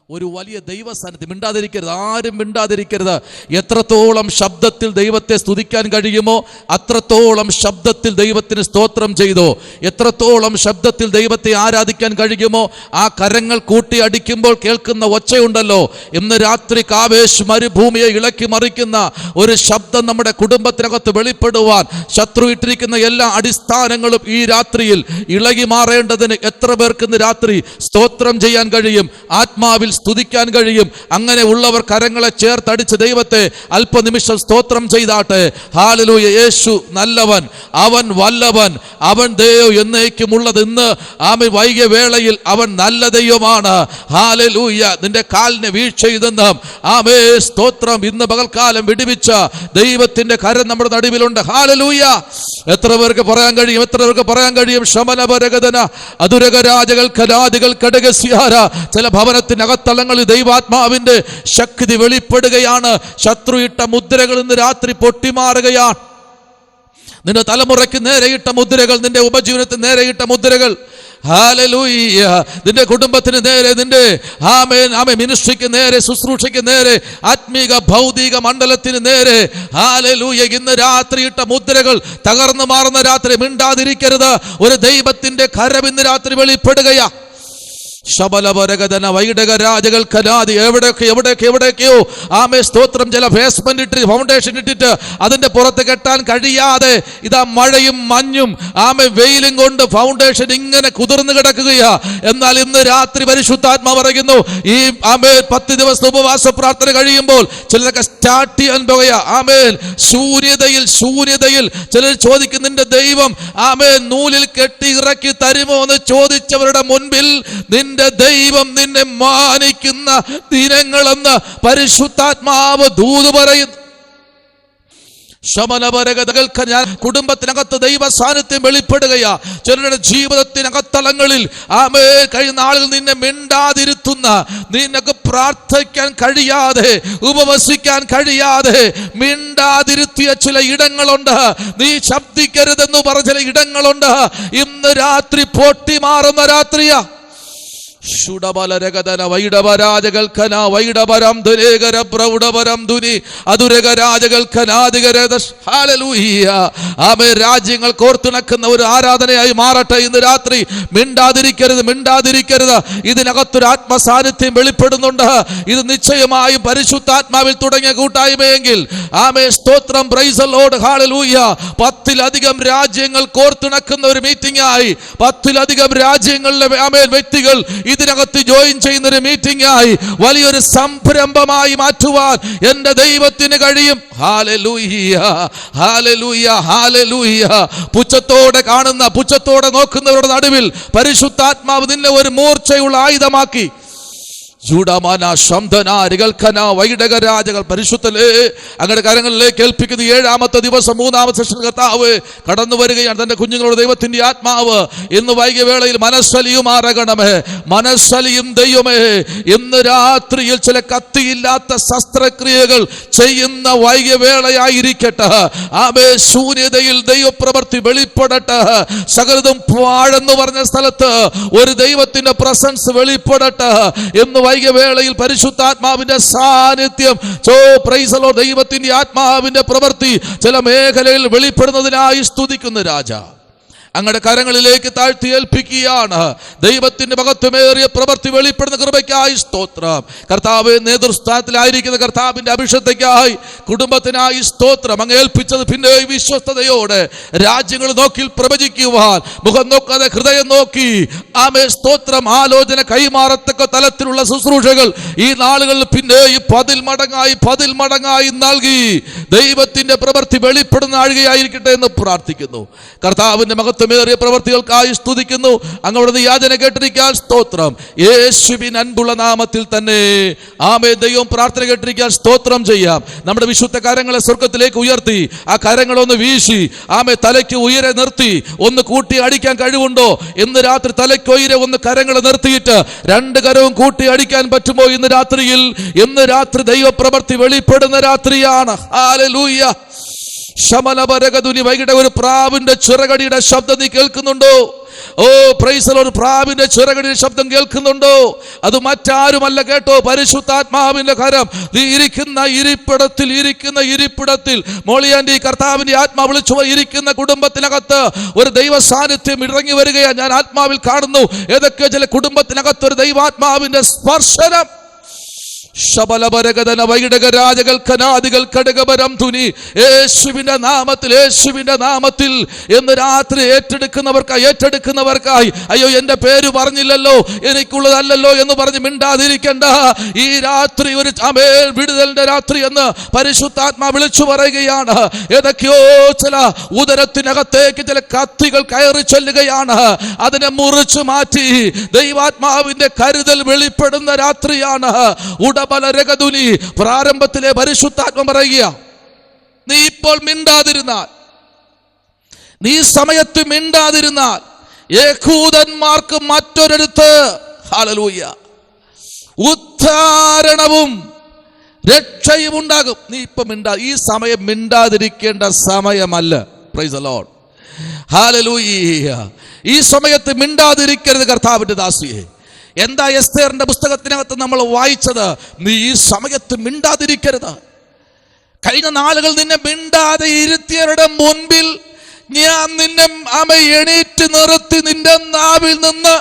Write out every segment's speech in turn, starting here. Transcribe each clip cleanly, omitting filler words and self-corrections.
ഒരു വലിയ ദൈവസാന്നിധ്യം. മിണ്ടാതിരിക്കരുത്, ആരും മിണ്ടാതിരിക്കരുത്. എത്രത്തോളം ശബ്ദത്തിൽ ദൈവത്തെ സ്തുതിക്കാൻ കഴിയുമോ അത്രത്തോളം ശബ്ദത്തിൽ ദൈവത്തിന് സ്തോത്രം ചെയ്തോ. എത്രത്തോളം ശബ്ദത്തിൽ ദൈവത്തെ ആരാധിക്കാൻ കഴിയുമോ ആ കരങ്ങൾ കൂട്ടി അടിക്കുമ്പോൾ കേൾക്കുന്ന ഒച്ചയുണ്ടല്ലോ. ഇന്ന് രാത്രി കാവേശ് മരുഭൂമിയെ ഇളക്കി മറിക്കുന്ന ഒരു ശബ്ദം നമ്മുടെ കുടുംബത്തിനകത്ത് വെളിപ്പെടുവാൻ ശത്രു ഇട്ടിരിക്കുന്ന എല്ലാ അടിസ്ഥാനങ്ങളും ഈ രാത്രിയിൽ ഇളകി മാറേണ്ടതിന് എത്ര പേർക്ക് ഇന്ന് രാത്രി സ്തോത്രം ചെയ്യാൻ കഴിയും, ആത്മാവിൽ സ്തുതിക്കാൻ കഴിയും? അങ്ങനെ ഉള്ളവർ കരങ്ങളെ ചേർത്തടിച്ച് ദൈവത്തെ അല്പനിമിഷം സ്തോത്രം ചെയ്താട്ടെ. ഹല്ലേലൂയ. യേശു നല്ലവൻ, അവൻ വല്ലവൻ, അവൻ ദൈവം എന്നേക്കുമുള്ളത്. ഇന്ന് ആമേ വൈകിയ വേളയിൽ അവൻ നല്ല ദൈവമാണ്. ഹല്ലേലൂയ. നിന്റെ കാലിനെ വീഴ്ചയിതെന്ന് ആമേ സ്തോത്രം. ഇന്ന് പകൽക്കാലം വിടുവിച്ച ദൈവത്തിന്റെ കരം നമ്മുടെ നടുവിലുണ്ട്. ഹല്ലേലൂയ. എത്ര പേർക്ക് പറയാൻ കഴിയും? എത്ര പേർക്ക് പറയാൻ കഴിയും? ശമനപരഗതന അതുരകരാജകൾ കലാദികൾ കടകസ്യാര. ചില ഭവനത്തിനകത്തളങ്ങളിൽ ദൈവാത്മാവിന്റെ ശക്തി വെളിപ്പെടുകയാണ്. ശത്രു ഇട്ട മുദ്രകൾ ഇന്ന് രാത്രി പൊട്ടിമാറുകയാണ്. നിന്റെ തലമുറയ്ക്ക് നേരെയിട്ട മുദ്രകൾ, നിന്റെ ഉപജീവനത്തിന് നേരെയിട്ട മുദ്രകൾ, ഹല്ലേലൂയ, നിന്റെ കുടുംബത്തിന് നേരെ, നിന്റെ മിനിസ്ട്രിക്ക് നേരെ, ശുശ്രൂഷയ്ക്ക് നേരെ, ആത്മീക ഭൗതിക മണ്ഡലത്തിന് നേരെ, ഹല്ലേലൂയ, ഇന്ന് രാത്രി ഇട്ട മുദ്രകൾ തകർന്നു മാറുന്ന രാത്രി. മിണ്ടാതിരിക്കരുത്. ഒരു ദൈവത്തിന്റെ കരം ഇന്ന് രാത്രി വെളിപ്പെടുകയാ. ശബലപരഗതന വൈഡകരാജകൾ കലാതി. എവിടെയൊക്കെയോ ആമേ സ്തോത്രം. ചില ബേസ്മെന്റ് ഇട്ട് ഫൗണ്ടേഷൻ ഇട്ടിട്ട് അതിന്റെ പുറത്ത് കെട്ടാൻ കഴിയാതെ ഇതാ മഴയും മഞ്ഞും ആമേ വെയിലും കൊണ്ട് ഫൗണ്ടേഷൻ ഇങ്ങനെ കുതിർന്നു കിടക്കുകയാ. എന്നാൽ ഇന്ന് രാത്രി പരിശുദ്ധാത്മാവ് പറയുന്നു, ഈ ആമേ 10 ദിവസം ഉപവാസ പ്രാർത്ഥന കഴിയുമ്പോൾ ചിലരൊക്കെ സ്റ്റാർട്ട് ചെയ്യാൻ പോകുകയാ. ആമേൻ. ശൂന്യതയിൽ ചിലർ ചോദിക്കും, നിന്റെ ദൈവം ആമേ നൂലിൽ കെട്ടി ഇറക്കി തരുമോ എന്ന് ചോദിച്ചവരുടെ മുൻപിൽ നിന്റെ ദൈവം നിന്നെ മാനിക്കുന്ന ദിനങ്ങളെന്ന് പരിശുദ്ധാത്മാവ് ദൂത് പറയുന്നു. ശമനപരഗതകൾക്ക് ഞാൻ കുടുംബത്തിനകത്ത് ദൈവ സാന്നിധ്യം വെളിപ്പെടുകയാ. ചിലരുടെ ജീവിതത്തിനകത്തളങ്ങളിൽ ആമേ കഴിഞ്ഞ നാളിൽ നിന്നെ മിണ്ടാതിരുത്തുന്ന, നിനക്ക് പ്രാർത്ഥിക്കാൻ കഴിയാതെ, ഉപവസിക്കാൻ കഴിയാതെ മിണ്ടാതിരുത്തിയ ചില ഇടങ്ങളുണ്ട്. നീ ശബ്ദിക്കരുതെന്ന് പറഞ്ഞ ചില ഇടങ്ങളുണ്ട്. ഇന്ന് രാത്രി പൊട്ടിമാറുന്ന രാത്രിയാ. ശുഡബലരഗതന വൈഡപരാജകൽക്കന വൈഡപരം ദുരേകര പ്രൗഢപരം ദുനി അതുരകരാജകൽക്കനാദികരദ. ഹല്ലേലൂയ. ആമേ. രാജ്യങ്ങൾ കോർത്തിണക്കുന്ന ഒരു ആരാധനയായി മാറട്ടെ ഇന്ന് രാത്രി. മിണ്ടാതിരിക്കരുത്. ഇതിനകത്തൊരു ആത്മസാന്നിധ്യം വെളിപ്പെടുന്നുണ്ട്. ഇത് നിശ്ചയമായും പരിശുദ്ധാത്മാവിൽ തുടങ്ങിയ കൂട്ടായ്മയെങ്കിൽ ആമേ സ്തോത്രം. Praise the Lord. ഹല്ലേലൂയ. 10-ലധികം രാജ്യങ്ങൾ കോർത്തിണക്കുന്ന ഒരു മീറ്റിംഗ് ആയി, 10-ലധികം രാജ്യങ്ങളിലെ ആമേ വ്യക്തികൾ ഇതിനകത്ത് ജോയിൻ ചെയ്യുന്ന ഒരു മീറ്റിംഗ് ആയി, വലിയൊരു സംരംഭമായി മാറ്റുവാൻ എന്റെ ദൈവത്തിന് കഴിയും. Hallelujah, hallelujah, hallelujah. പുച്ഛത്തോടെ കാണുന്ന, പുച്ഛത്തോടെ നോക്കുന്നവരുടെ നടുവിൽ പരിശുദ്ധാത്മാവ് നിന്നെ ഒരു മൂർച്ചയുള്ള ആയുധമാക്കി. ജൂഡമാന ശംധനാരികൽക്കന വൈഡകരാജകൾ പരിശുദ്ധലേ അങ്ങയുടെ കരങ്ങളിലേക്ക് ഏൽപ്പിക്കുന്ന 7-ാമത്തെ ദിവസം 3-ാമത്തെ സെഷൻ കർത്താവ് കടന്നു വരികയാണ്. തന്റെ കുഞ്ഞുങ്ങളുടെ ദൈവത്തിന്റെ ആത്മാവ് ഇന്ന് വൈകിയ വേളയിൽ മനസ്സലിയുമാറകണമേ, മനസ്സലിയും ദൈവമേ. ഇന്ന് രാത്രിയിൽ ചില കത്തിയില്ലാത്ത ശസ്ത്രക്രിയകൾ ചെയ്യുന്ന വൈകിയ വേളയായിരിക്കട്ടെ. ആമേ. ശൂന്യതയിൽ ദൈവപ്രവൃത്തി വെളിപ്പെടട്ടെ. സകലതും പാഴെന്ന് പറഞ്ഞ സ്ഥലത്ത് ഒരു ദൈവത്തിന്റെ പ്രസൻസ് വെളിപ്പെടട്ടെ. എന്ന് വൈകിയ വേളയിൽ പരിശുദ്ധാത്മാവിന്റെ സാന്നിധ്യം, പ്രൈസ് ദി ലോർഡ്, ദൈവത്തിന്റെ ആത്മാവിന്റെ പ്രവൃത്തി ചില മേഖലയിൽ വെളിപ്പെടുന്നതിനായി സ്തുതിക്കുന്ന രാജാ അങ്ങയുടെ കരങ്ങളിലേക്ക് താഴ്ത്തി ഏൽപ്പിക്കുകയാണ്. ദൈവത്തിന്റെ മഹത്വമേറിയ പ്രവൃത്തി വെളിപ്പെടുന്ന കൃപയ്ക്കായി സ്തോത്രം. കർത്താവ് നേതൃസ്ഥാനത്തിലായിരിക്കുന്ന കർത്താവിന്റെ അഭിഷേകത്തിനായി, കുടുംബത്തിനായി സ്തോത്രം. അങ്ങ് ഏൽപ്പിച്ചത് പിന്നെ വിശ്വസ്തയോടെ രാജ്യങ്ങൾ നോക്കി പ്രവചിക്കുവാൻ, മുഖം നോക്കാതെ ഹൃദയം നോക്കി ആമേ സ്തോത്രം, ആലോചന കൈമാറത്തക്ക തലത്തിലുള്ള ശുശ്രൂഷകൾ ഈ നാളുകളിൽ പിന്നെ 10 മടങ്ങായി നൽകി ദൈവത്തിന്റെ പ്രവൃത്തി വെളിപ്പെടുന്ന ആഴുകയായിരിക്കട്ടെ എന്ന് പ്രാർത്ഥിക്കുന്നു. കർത്താവിന്റെ മഹത്വമേറിയ പ്രവൃത്തികൾക്കായി സ്തുതിക്കുന്നു. അങ്ങയുടെ യാചന കേട്ടിരിക്കാൻ സ്തോത്രം. യേശുവിൻ അൻപുള്ള നാമത്തിൽ തന്നെ ആമേൻ. ദൈവം പ്രാർത്ഥന കേട്ടിരിക്കാൻ സ്തോത്രം ചെയ്യാം. നമ്മുടെ വിശുദ്ധ കരങ്ങളെ സ്വർഗത്തിലേക്ക് ഉയർത്തി ആ കരങ്ങളൊന്ന് വീശി ആമേ തലയ്ക്ക് ഉയരെ നിർത്തി ഒന്ന് കൂട്ടി അടിക്കാൻ കഴിവുണ്ടോ? ഇന്ന് രാത്രി തലയ്ക്ക് ഉയരെ ഒന്ന് കരങ്ങൾ നിർത്തിയിട്ട് 2 കരവും കൂട്ടി അടിക്കാൻ പറ്റുമോ? ഇന്ന് രാത്രി ദൈവപ്രവൃത്തി വെളിപ്പെടുന്ന രാത്രിയാണ്. ഹല്ലേലൂയ. ശമലപരകതുനി. വൈകിട്ട് ഒരു പ്രാവിന്റെ ചിറകടിയുടെ ശബ്ദം നീ കേൾക്കുന്നുണ്ടോ? ഓ പ്രൈസ് ദി ലോർഡ്. പ്രാവിന്റെ ചിറകടിയുടെ ശബ്ദം കേൾക്കുന്നുണ്ടോ? അത് മറ്റാരുമല്ല കേട്ടോ, പരിശുദ്ധാത്മാവിന്റെ കരം. നീ ഇരിക്കുന്ന ഇരിപ്പിടത്തിൽ മോളിയാന്റെ കർത്താവിന്റെ ആത്മാ വിളിച്ചു ഇരിക്കുന്ന കുടുംബത്തിനകത്ത് ഒരു ദൈവ സാന്നിധ്യം ഇറങ്ങി വരികയാണ് ഞാൻ ആത്മാവിൽ കാണുന്നു. ഏതൊക്കെ ചില കുടുംബത്തിനകത്ത് ഒരു ദൈവാത്മാവിന്റെ സ്പർശനം. ശബലപരകതന വൈടകരാജകൾ കനാദികൾ കടകപരം തുനി. യേശുവിന്റെ നാമത്തിൽ ഇന്ന് രാത്രി ഏറ്റെടുക്കുന്നവർക്കായി അയ്യോ എന്റെ പേര് പറഞ്ഞില്ലല്ലോ, എനിക്കുള്ളതല്ലല്ലോ എന്ന് പറഞ്ഞ് മിണ്ടാതിരിക്കണ്ട. ഈ രാത്രി ഒരു വിടുതലിന്റെ രാത്രി എന്ന് പരിശുദ്ധാത്മാ വിളിച്ചു പറയുകയാണ്. ഏതൊക്കെയോ ചില ഉദരത്തിനകത്തേക്ക് ചില കത്തികൾ കയറി ചെല്ലുകയാണ്. അതിനെ മുറിച്ചു മാറ്റി ദൈവാത്മാവിന്റെ കരുതൽ വെളിപ്പെടുന്ന രാത്രിയാണ്. ഉടബലരകതുനി. പ്രാരംഭത്തിലെ പരിശുദ്ധാത്മ പറയുക, നീ ഇപ്പോൾ മിണ്ടാതിരുന്നാൽ, നീ സമയത്ത് മിണ്ടാതിരുന്നാൽ യഹൂദന്മാർക്ക് മറ്റൊരിടത്ത് ഹല്ലേലൂയ ഉദ്ധാരണവും രക്ഷയും ഉണ്ടാകും. നീ ഇപ്പൊ ഈ സമയം മിണ്ടാതിരിക്കേണ്ട സമയമല്ല. Price the Lord. ഹല്ലേലൂയ. ഈ സമയത്ത് മിണ്ടാതിരിക്കരുത് കർത്താവിന്റെ ദാസിയെ. എന്താ എസ്തേറിന്റെ പുസ്തകത്തിനകത്ത് നമ്മൾ വായിച്ചത്? നീ ഈ സമയത്ത് മിണ്ടാതിരിക്കരുത്. കഴിഞ്ഞ നാളുകൾ നിന്നെ മിണ്ടാതെ ഇരുത്തിയവരുടെ മുൻപിൽ ഞാൻ നിന്നെ എണീറ്റ് നിർത്തി നിന്റെ നാവിൽ നിന്ന്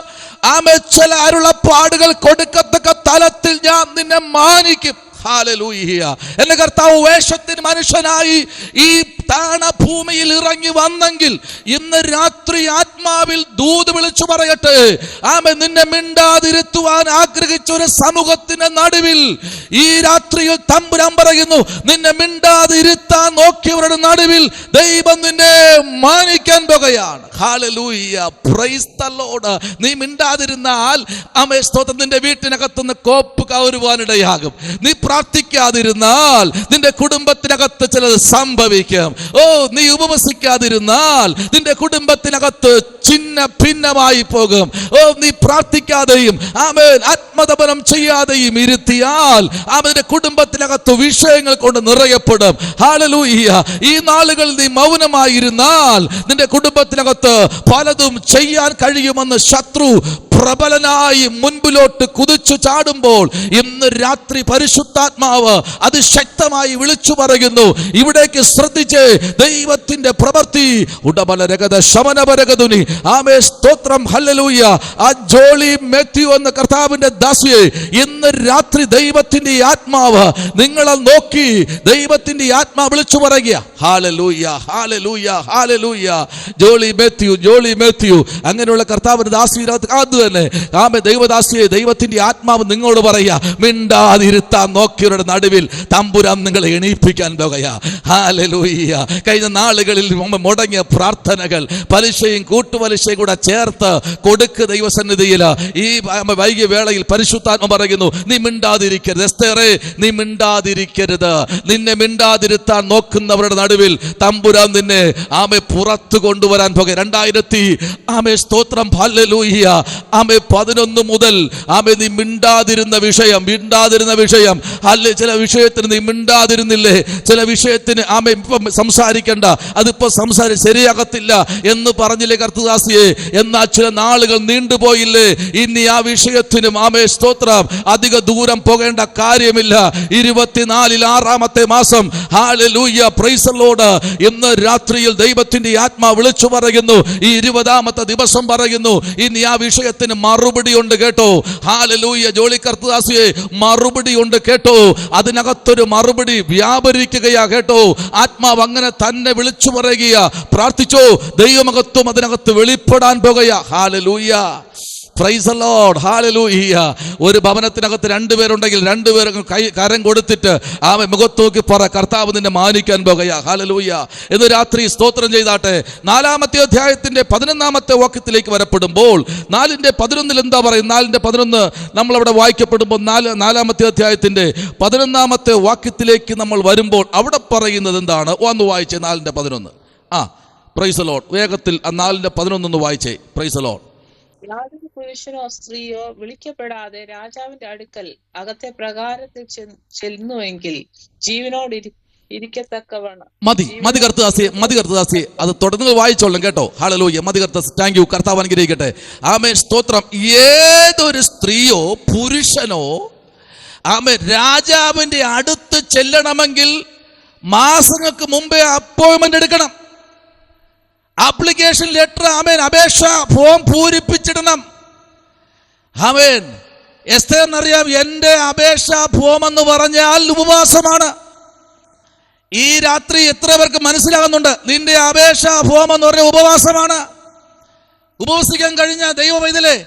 ചില അരുളപ്പാടുകൾ കൊടുക്കത്തക്ക തലത്തിൽ ഞാൻ നിന്നെ മാനിക്കും. ഹല്ലേലൂയ. എന്റെ കർത്താവ് വേഷത്തിന് മനുഷ്യനായി ഈ ഭൂമിയിൽ ഇറങ്ങി വന്നെങ്കിൽ ഇന്ന് രാത്രി ആത്മാവിൽ ദൂത് വിളിച്ചു പറയട്ടെ, നിന്നെ മിണ്ടാതിരുത്തുവാൻ ആഗ്രഹിച്ച ഒരു സമൂഹത്തിന്റെ നടുവിൽ ഈ രാത്രിയിൽ തമ്പുരാൻ പറയുന്നു, നിന്നെ മിണ്ടാതിരുത്താൻ നോക്കിയവരുടെ നടുവിൽ ദൈവം നിന്നെ മാനിക്കാൻ പോകുകയാണ്. ഹല്ലേലൂയ. Praise the Lord. നീ മിണ്ടാതിരുന്നാൽ സ്തോത്രം, നിന്റെ വീട്ടിനകത്തുനിന്ന് കോപ്പ് കവരുവാനിടയാകും. നീ പ്രാർത്ഥിക്കാതിരുന്നാൽ നിന്റെ കുടുംബത്തിനകത്ത് ചിലത് സംഭവിക്കും. നീ ഉപവസിക്കാതിരുന്നാൽ നിന്റെ കുടുംബത്തിനകത്ത് ചിന്ന ഭിന്നമായി പോകും. നീ പ്രാർത്ഥിക്കാതെയും ആത്മതപനം ചെയ്യാതെയും ഇരുത്തിയാൽ അവന്റെ കുടുംബത്തിനകത്ത് വിഷയങ്ങൾ കൊണ്ട് നിറയപ്പെടും. ഹല്ലേലൂയ. ഈ നാളുകളിൽ നീ മൗനമായിരുന്നാൽ നിന്റെ കുടുംബത്തിനകത്ത് പലതും ചെയ്യാൻ കഴിയുമെന്ന് ശത്രു പ്രബലനായി മുൻപിലോട്ട് കുതിച്ചു ചാടുമ്പോൾ ഇന്ന് രാത്രി പരിശുദ്ധാത്മാവ് അതിശക്തമായി വിളിച്ചു പറയുന്നു, ഇവിടേക്ക് ശ്രദ്ധിച്ച് ദൈവത്തിന്റെ പ്രവൃത്തി. ഉടബലരഗത ശമനപരഗതുനി. ആമേ സ്തോത്രം. ഹല്ലേലൂയ. ആ ജോളി മാത്യു എന്ന കർത്താവിന്റെ ദാസിയെ ഇന്ന് രാത്രി ദൈവത്തിന്റെ ആത്മാവ് നിങ്ങളെ നോക്കി ദൈവത്തിന്റെ ആത്മാവ് വിളിച്ചു പറയുക. Hallelujah, hallelujah, hallelujah. Jolly Mathew അങ്ങനെയുള്ള കർത്താവിന്റെ ദാസിയുടെ അത് തന്നെ ആമേ ദൈവദാസിയെ ദൈവത്തിന്റെ ആത്മാവ് നിങ്ങളോട് പറയാ, മിണ്ടാതിരുത്താൻ നോക്കിയവരുടെ നടുവിൽ തമ്പുരാൻ നിങ്ങളെ എണീപ്പിക്കാൻ പോകുകയാ. ഹല്ലേലൂയ. കഴിഞ്ഞ നാളുകളിൽ മുടങ്ങിയ പ്രാർത്ഥനകൾ പലിശയും കൂട്ടുപലിശയും കൂടെ ചേർത്ത് കൊടുക്ക് ദൈവസന്നിധിയിൽ. ഈ വൈകിയ വേളയിൽ പരിശുദ്ധാത്മ പറയുന്നു, നീ മിണ്ടാതിരിക്കരുത്. എസ്തേറേ, നീ മിണ്ടാതിരിക്കരുത്. നിന്നെ മിണ്ടാതിരുത്താൻ നോക്കുന്നവരുടെ നടുവിൽ തമ്പുരാൻ നിന്നെ പുറത്തു കൊണ്ടുവരാൻ പോകുക. 2000 സ്തോത്രം. ഹല്ലേലൂയ. 11 മുതൽ നീ മിണ്ടാതിരുന്ന വിഷയം അല്ലെ, ചില വിഷയത്തിന് നീ മിണ്ടാതിരുന്നില്ലേ, ചില വിഷയത്തിന് ഇപ്പം സംസാരിക്കണ്ട, അതിപ്പോ ശരിയാകത്തില്ല എന്ന് പറഞ്ഞില്ലേ കർത്തദാസിയെ. എന്നാൽ ചില നാളുകൾ നീണ്ടുപോയില്ലേ, ഇനി ആ വിഷയത്തിനും സ്തോത്രം അധിക ദൂരം പോകേണ്ട കാര്യമില്ല. 24 6ാമത്തെ മാസം. ഹല്ലേലൂയ. Praise the Lord. ഇന്ന് രാത്രിയിൽ ദൈവത്തിന്റെ ആത്മാ വിളിച്ചു പറയുന്നു, ഈ 20ാമത്തെ ദിവസം പറയുന്നു, ഇനി ആ വിഷയത്തിന് മറുപടി ഉണ്ട് കേട്ടോ. ഹല്ലേലൂയ. ജോളി കർത്തദാസിയെ, മറുപടി ഉണ്ട് കേട്ടോ. അതിനകത്തൊരു മറുപടി വ്യാപരിക്കുകയാ കേട്ടോ. ആത്മാവ് അങ്ങനെ തന്നെ വിളിച്ചു പറയുകയാ. പ്രാർത്ഥിച്ചോ, ദൈവമഹത്വം അതിനകത്ത് വെളിപ്പെടാൻ പോകുകയാ. Hallelujah. Praise the Lord. Hallelujah. ഒരു ഭവനത്തിനകത്ത് 2 പേരുണ്ടെങ്കിൽ 2 പേരും കരം കൊടുത്തിട്ട് മുഖത്ത് നോക്കി പറ, കർത്താവ് നിന്നെ മാനിക്കാൻ പോകുകയാ. ഹല്ലേലൂയ. ഇന്ന് രാത്രി സ്തോത്രം ചെയ്താട്ടെ. 4ാമത്തെ അധ്യായത്തിന്റെ 11ാമത്തെ വാക്യത്തിലേക്ക് വരപ്പെടുമ്പോൾ 4:11 എന്താ പറയും? 4:11 നമ്മളവിടെ വായിക്കപ്പെടുമ്പോൾ 4ാമത്തെ അധ്യായത്തിന്റെ 11ാമത്തെ വാക്യത്തിലേക്ക് നമ്മൾ വരുമ്പോൾ അവിടെ പറയുന്നത് എന്താണ്? ഒന്ന് വായിച്ചേ. 4:11. Price the Lord. വേഗത്തിൽ 4:11 വായിച്ചേ. Price the Lord. യാതൊരു പുരുഷനോ സ്ത്രീയോ വിളിക്കപ്പെടാതെ രാജാവിന്റെ അടുക്കൽ അകത്തെ പ്രകാരത്തിൽ ചെല്ലുന്നുവെങ്കിൽ ഇരിക്കത്തക്കവണ്ണം മതി കർത്താദാസി അത് തുടർന്ന് വായിച്ചോളാം കേട്ടോ. ഹല്ലേലൂയ. മതി കർത്താദാസി. Thank you. കർത്താവ് അനുഗ്രഹിക്കട്ടെ. ആമേൻ. സ്തോത്രം. ഏതൊരു സ്ത്രീയോ പുരുഷനോ രാജാവിന്റെ അടുത്ത് ചെല്ലണമെങ്കിൽ മാസങ്ങൾക്ക് മുമ്പേ അപ്പോയിന്റ്മെന്റ് എടുക്കണം. ആപ്ലിക്കേഷൻ ലെറ്റർ അപേക്ഷ ഫോം പൂരിപ്പിച്ചിടണം. എസ്തേറിനറിയാം, എന്റെ അപേക്ഷ ഫോം എന്ന് പറഞ്ഞാൽ ഉപവാസമാണ്. ഈ രാത്രി എത്ര പേർക്ക് മനസ്സിലാകുന്നുണ്ട്? നിന്റെ അപേക്ഷ ഫോം എന്ന് പറഞ്ഞ ഉപവാസമാണ്. ഉപവസിക്കാൻ കഴിഞ്ഞ ദൈവ പൈതലേ,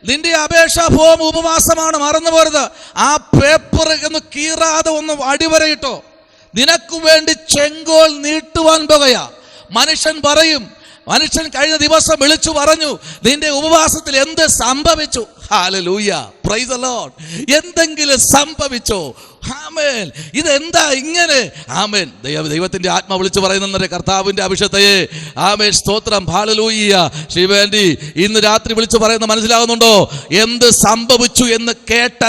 നിന്റെ അപേക്ഷ ഫോം ഉപവാസമാണ്, മറന്നു പോരുത്. ആ പേപ്പർ ഒന്ന് കീറാതെ ഒന്ന് അടിവരയിട്ടോ. നിനക്ക് വേണ്ടി ചെങ്കോൽ നീട്ടുവാൻ പോകുകയാ. മനുഷ്യൻ കഴിഞ്ഞ ദിവസം വിളിച്ചു പറഞ്ഞു, നിന്റെ ഉപവാസത്തിൽ എന്ത് സംഭവിച്ചു? Hallelujah, praise the Lord. എന്തെങ്കിലും സംഭവിച്ചോ? ആമേൻ. ഇതെന്താ ഇങ്ങനെ? ആമേൻ. ദൈവത്തിന്റെ ആത്മ വിളിച്ചു പറയുന്ന കർത്താവിന്റെ അഭിഷേകത്തെ. ആമേൻ. സ്തോത്രം. ഹല്ലേലൂയ. ശിവേന്റി ഇന്ന് രാത്രി വിളിച്ചു പറയുന്ന മനസ്സിലാകുന്നുണ്ടോ? എന്ത് സംഭവിച്ചു എന്ന് കേട്ട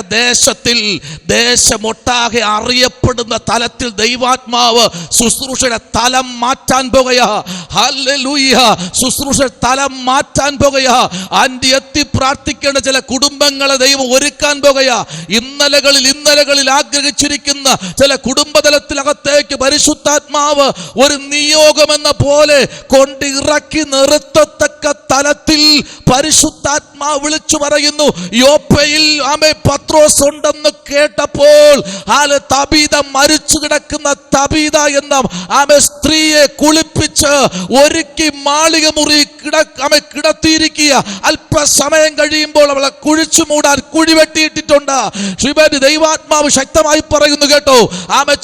ദേശമൊട്ടാകെ അറിയപ്പെടുന്ന തലത്തിൽ ദൈവാത്മാവ് ശുശ്രൂഷയുടെ തലം മാറ്റാൻ പോകുകയാ. ഹല്ലേലൂയ. ശുശ്രൂഷ തലം മാറ്റാൻ പോകുകയാ. ആന്റി എത്തി പ്രാർത്ഥിക്കേണ്ട ചില കുടുംബങ്ങളെ ദൈവം ഒരുക്കാൻ പോകുകയാ. ഇന്നലകളിൽ ആഗ്രഹിച്ചിരിക്കുന്ന ചില കുടുംബതലത്തിനകത്തേക്ക് പരിശുദ്ധാത്മാവ് ഒരു നിയോഗമെന്ന പോലെ കൊണ്ടിറക്കി നിർത്തത്തക്ക തലത്തിൽ പരിശുദ്ധാത്മാവ് വിളിച്ചു പറയുന്നു. യോപ്പയിൽ പത്രോസ് ഉണ്ടെന്ന് കേട്ടപ്പോൾ തബീത, മരിച്ചു കിടക്കുന്ന തബീത എന്ന സ്ത്രീയെ കുളിപ്പിച്ച് ഒരുക്കി മാളിക മുറി കിടത്തിയിരിക്കുക. അല്പസമയം കഴിയുമ്പോൾ അവളെ കുഴിച്ചു മൂടാൻ കുഴി വെട്ടിയിട്ടിട്ടുണ്ട്. ശിവന് ദൈവാത്മാവ് ശക്തമായി പറയുന്നു കേട്ടോ.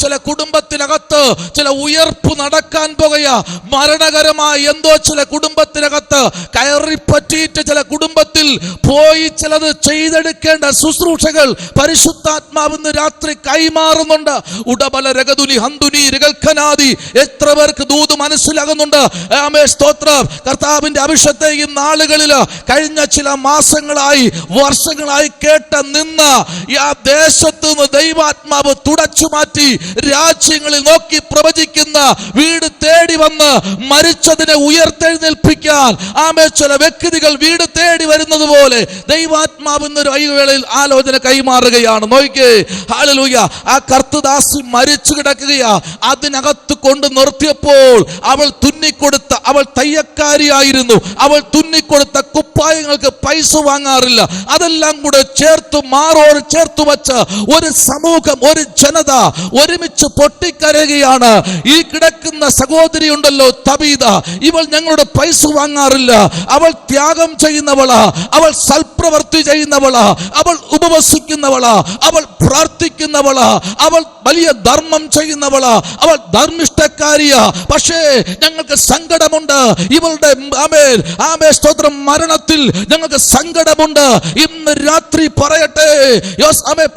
ചില കുടുംബത്തിനകത്ത് ചില ഉയർപ്പ് നടക്കാൻ പോകുക. മരണകരമായി എന്തോ ചില കുടുംബത്തിനകത്ത് കയറി പറ്റിയിട്ട് ചില കുടുംബത്തിൽ പോയി ചിലത് ചെയ്തെടുക്കേണ്ട ശുശ്രൂഷകൾ പരിശുദ്ധാത്മാവ് ഇന്ന് രാത്രി കൈമാറുന്നുണ്ട്. ഉടബല രഗതുനി ഹന്തുനി രഗൽഖനാദി. എത്ര പേർക്ക് ദൂത് മനസ്സിലാകുന്നുണ്ട്? സ്തോത്രം. കർത്താവിന്റെ അഭിഷേകത്തെ ഈ നാളുകളിൽ കഴിഞ്ഞ ചില മാസങ്ങളായി വർഷങ്ങളായി കേട്ട നിന്ന ആ ദേശത്ത് നിന്ന് ദൈവാത്മാവ് തുടച്ചു മാറ്റി രാജ്യങ്ങളിൽ നോക്കി പ്രവചിക്കുന്ന, വീട് തേടി വന്ന് മരിച്ചതിനെ ഉയർത്തെഴുന്നേൽപ്പിക്കാൻ ചില വ്യക്തികൾ വീട് തേടി വരുന്നത് പോലെ ദൈവാത്മാവ് ഇന്നൊരു വൈവേളയിൽ ആലോചന കൈമാറുകയാണ്. നോക്കിക്കേ. ഹല്ലേലൂയ. ആ കർത്തദാസി മരിച്ചു കിടക്കുകയാ. അതിനകത്ത് കൊണ്ട് നിർത്തിയപ്പോൾ അവൾ തയ്യക്കാരിയായിരുന്നു. അവൾ തുന്നിക്കൊടുത്ത കുപ്പായങ്ങൾക്ക് പൈസ വാങ്ങാറില്ല. അതെല്ലാം കൂടെ മാറോട് ചേർത്ത് വച്ച് ഒരു സമൂഹം, ഒരു ജനത ഒരുമിച്ച് പൊട്ടിക്കരയുകയാണ്. ഈ കിടക്കുന്ന സഹോദരി ഉണ്ടല്ലോ തബീത, ഇവൾ ഞങ്ങളുടെ പൈസ വാങ്ങാറില്ല. അവൾ ത്യാഗം ചെയ്യുന്നവളാ, അവൾ സൽപ്രവൃത്തി ചെയ്യുന്നവളാ, അവൾ ഉപവസിക്കുന്നവളാ, അവൾ പ്രാർത്ഥിക്കുന്നവളാ, അവൾ വലിയ ധർമ്മം ചെയ്യുന്നവളാ, അവൾ ധർമ്മിഷ്ഠക്കാരിയാ. പക്ഷേ ഞങ്ങൾക്ക് സങ്കടമുണ്ട്. ഇവളുടെ സ്തോത്രം മരണത്തിൽ ഞങ്ങൾക്ക് സങ്കടമുണ്ട്. ഇന്ന് രാത്രി പറയട്ടെ,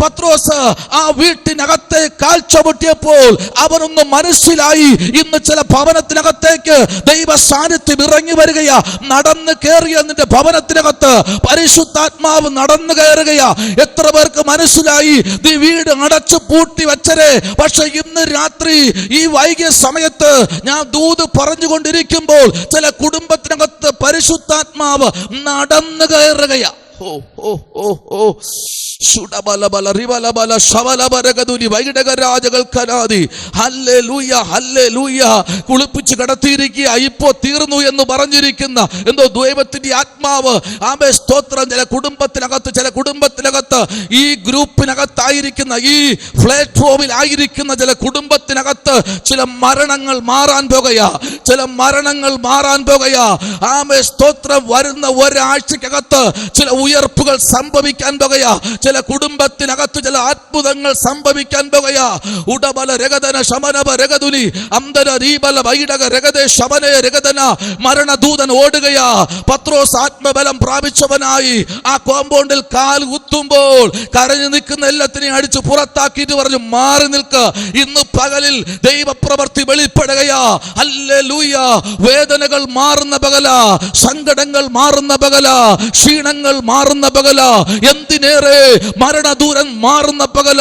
പത്രോസ് ആ വീട്ടിനകത്തെ കാഴ്ച പൊട്ടിയപ്പോൾ അവനൊന്ന് മനസ്സിലായി. ഇന്ന് ചില ഭവനത്തിനകത്തേക്ക് ദൈവ സാന്നിധ്യം ഇറങ്ങി വരികയാ. നടന്നു കയറിയ നിന്റെ ഭവനത്തിനകത്ത് പരിശുദ്ധാത്മാവ് നടന്നു കയറുകയാ. എത്ര പേർക്ക് മനസ്സിലായി? നീ വീട് അടച്ചു പൂട്ടി വെച്ചരേ. പക്ഷെ ഇന്ന് രാത്രി ഈ വൈകിയ സമയത്ത് ഞാൻ ദൂത് പറഞ്ഞുകൊണ്ടിരിക്കുമ്പോൾ ചില കുടുംബത്തിനകത്ത് പരിശുദ്ധാത്മാവ് നടന്നു കയറുകയാ. കുളിപ്പിച്ച് കടത്തിയിരിക്കുക. ഇപ്പോ തീർന്നു എന്ന് പറഞ്ഞിരിക്കുന്ന എന്തോ ദൈവത്തിന്റെ ആത്മാവ് സ്തോത്രം ചില കുടുംബത്തിനകത്ത് ഈ ഗ്രൂപ്പിനകത്തായിരിക്കുന്ന, ഈ പ്ലാറ്റ്ഫോമിൽ ആയിരിക്കുന്ന ചില കുടുംബത്തിനകത്ത് ചില മരണങ്ങൾ മാറാൻ പോകുകയാ. സ്തോത്രം. വരുന്ന ഒരാഴ്ചക്കകത്ത് ചില ഉയർപ്പുകൾ സംഭവിക്കാൻ പോകുകയാ. ചില കുടുംബത്തിനകത്ത് ചില അത്ഭുതങ്ങൾ സംഭവിക്കാൻ പോകുകയാ. ഉടബല രഗദന ശമനബ രഗതുനി അന്തര രീബല വൈഡക രഗദേ ശമനേ രഗദന. മരണദൂതൻ ഓടുകയാ. പത്രോസ് ആത്മബലം പ്രാപിച്ചവനായി ആ കോമ്പൗണ്ടിൽ കാൽ കുത്തുമ്പോൾ കരഞ്ഞു നിൽക്കുന്ന എല്ലാത്തിനെയും അടിച്ചു പുറത്താക്കിയിട്ട് പറഞ്ഞു, മാറി നിൽക്ക്. ഇന്ന് പകലിൽ ദൈവപ്രവൃത്തി വെളിപ്പെടുകയാ. ഹല്ലേലൂയ. വേദനകൾ മാറുന്ന പകലാ, സങ്കടങ്ങൾ മാറുന്ന പകലാ, ക്ഷീണങ്ങൾ മാറുന്ന പകലാ. എന്തിനേറെ മരണദൂരൻ മാറുന്ന പകല,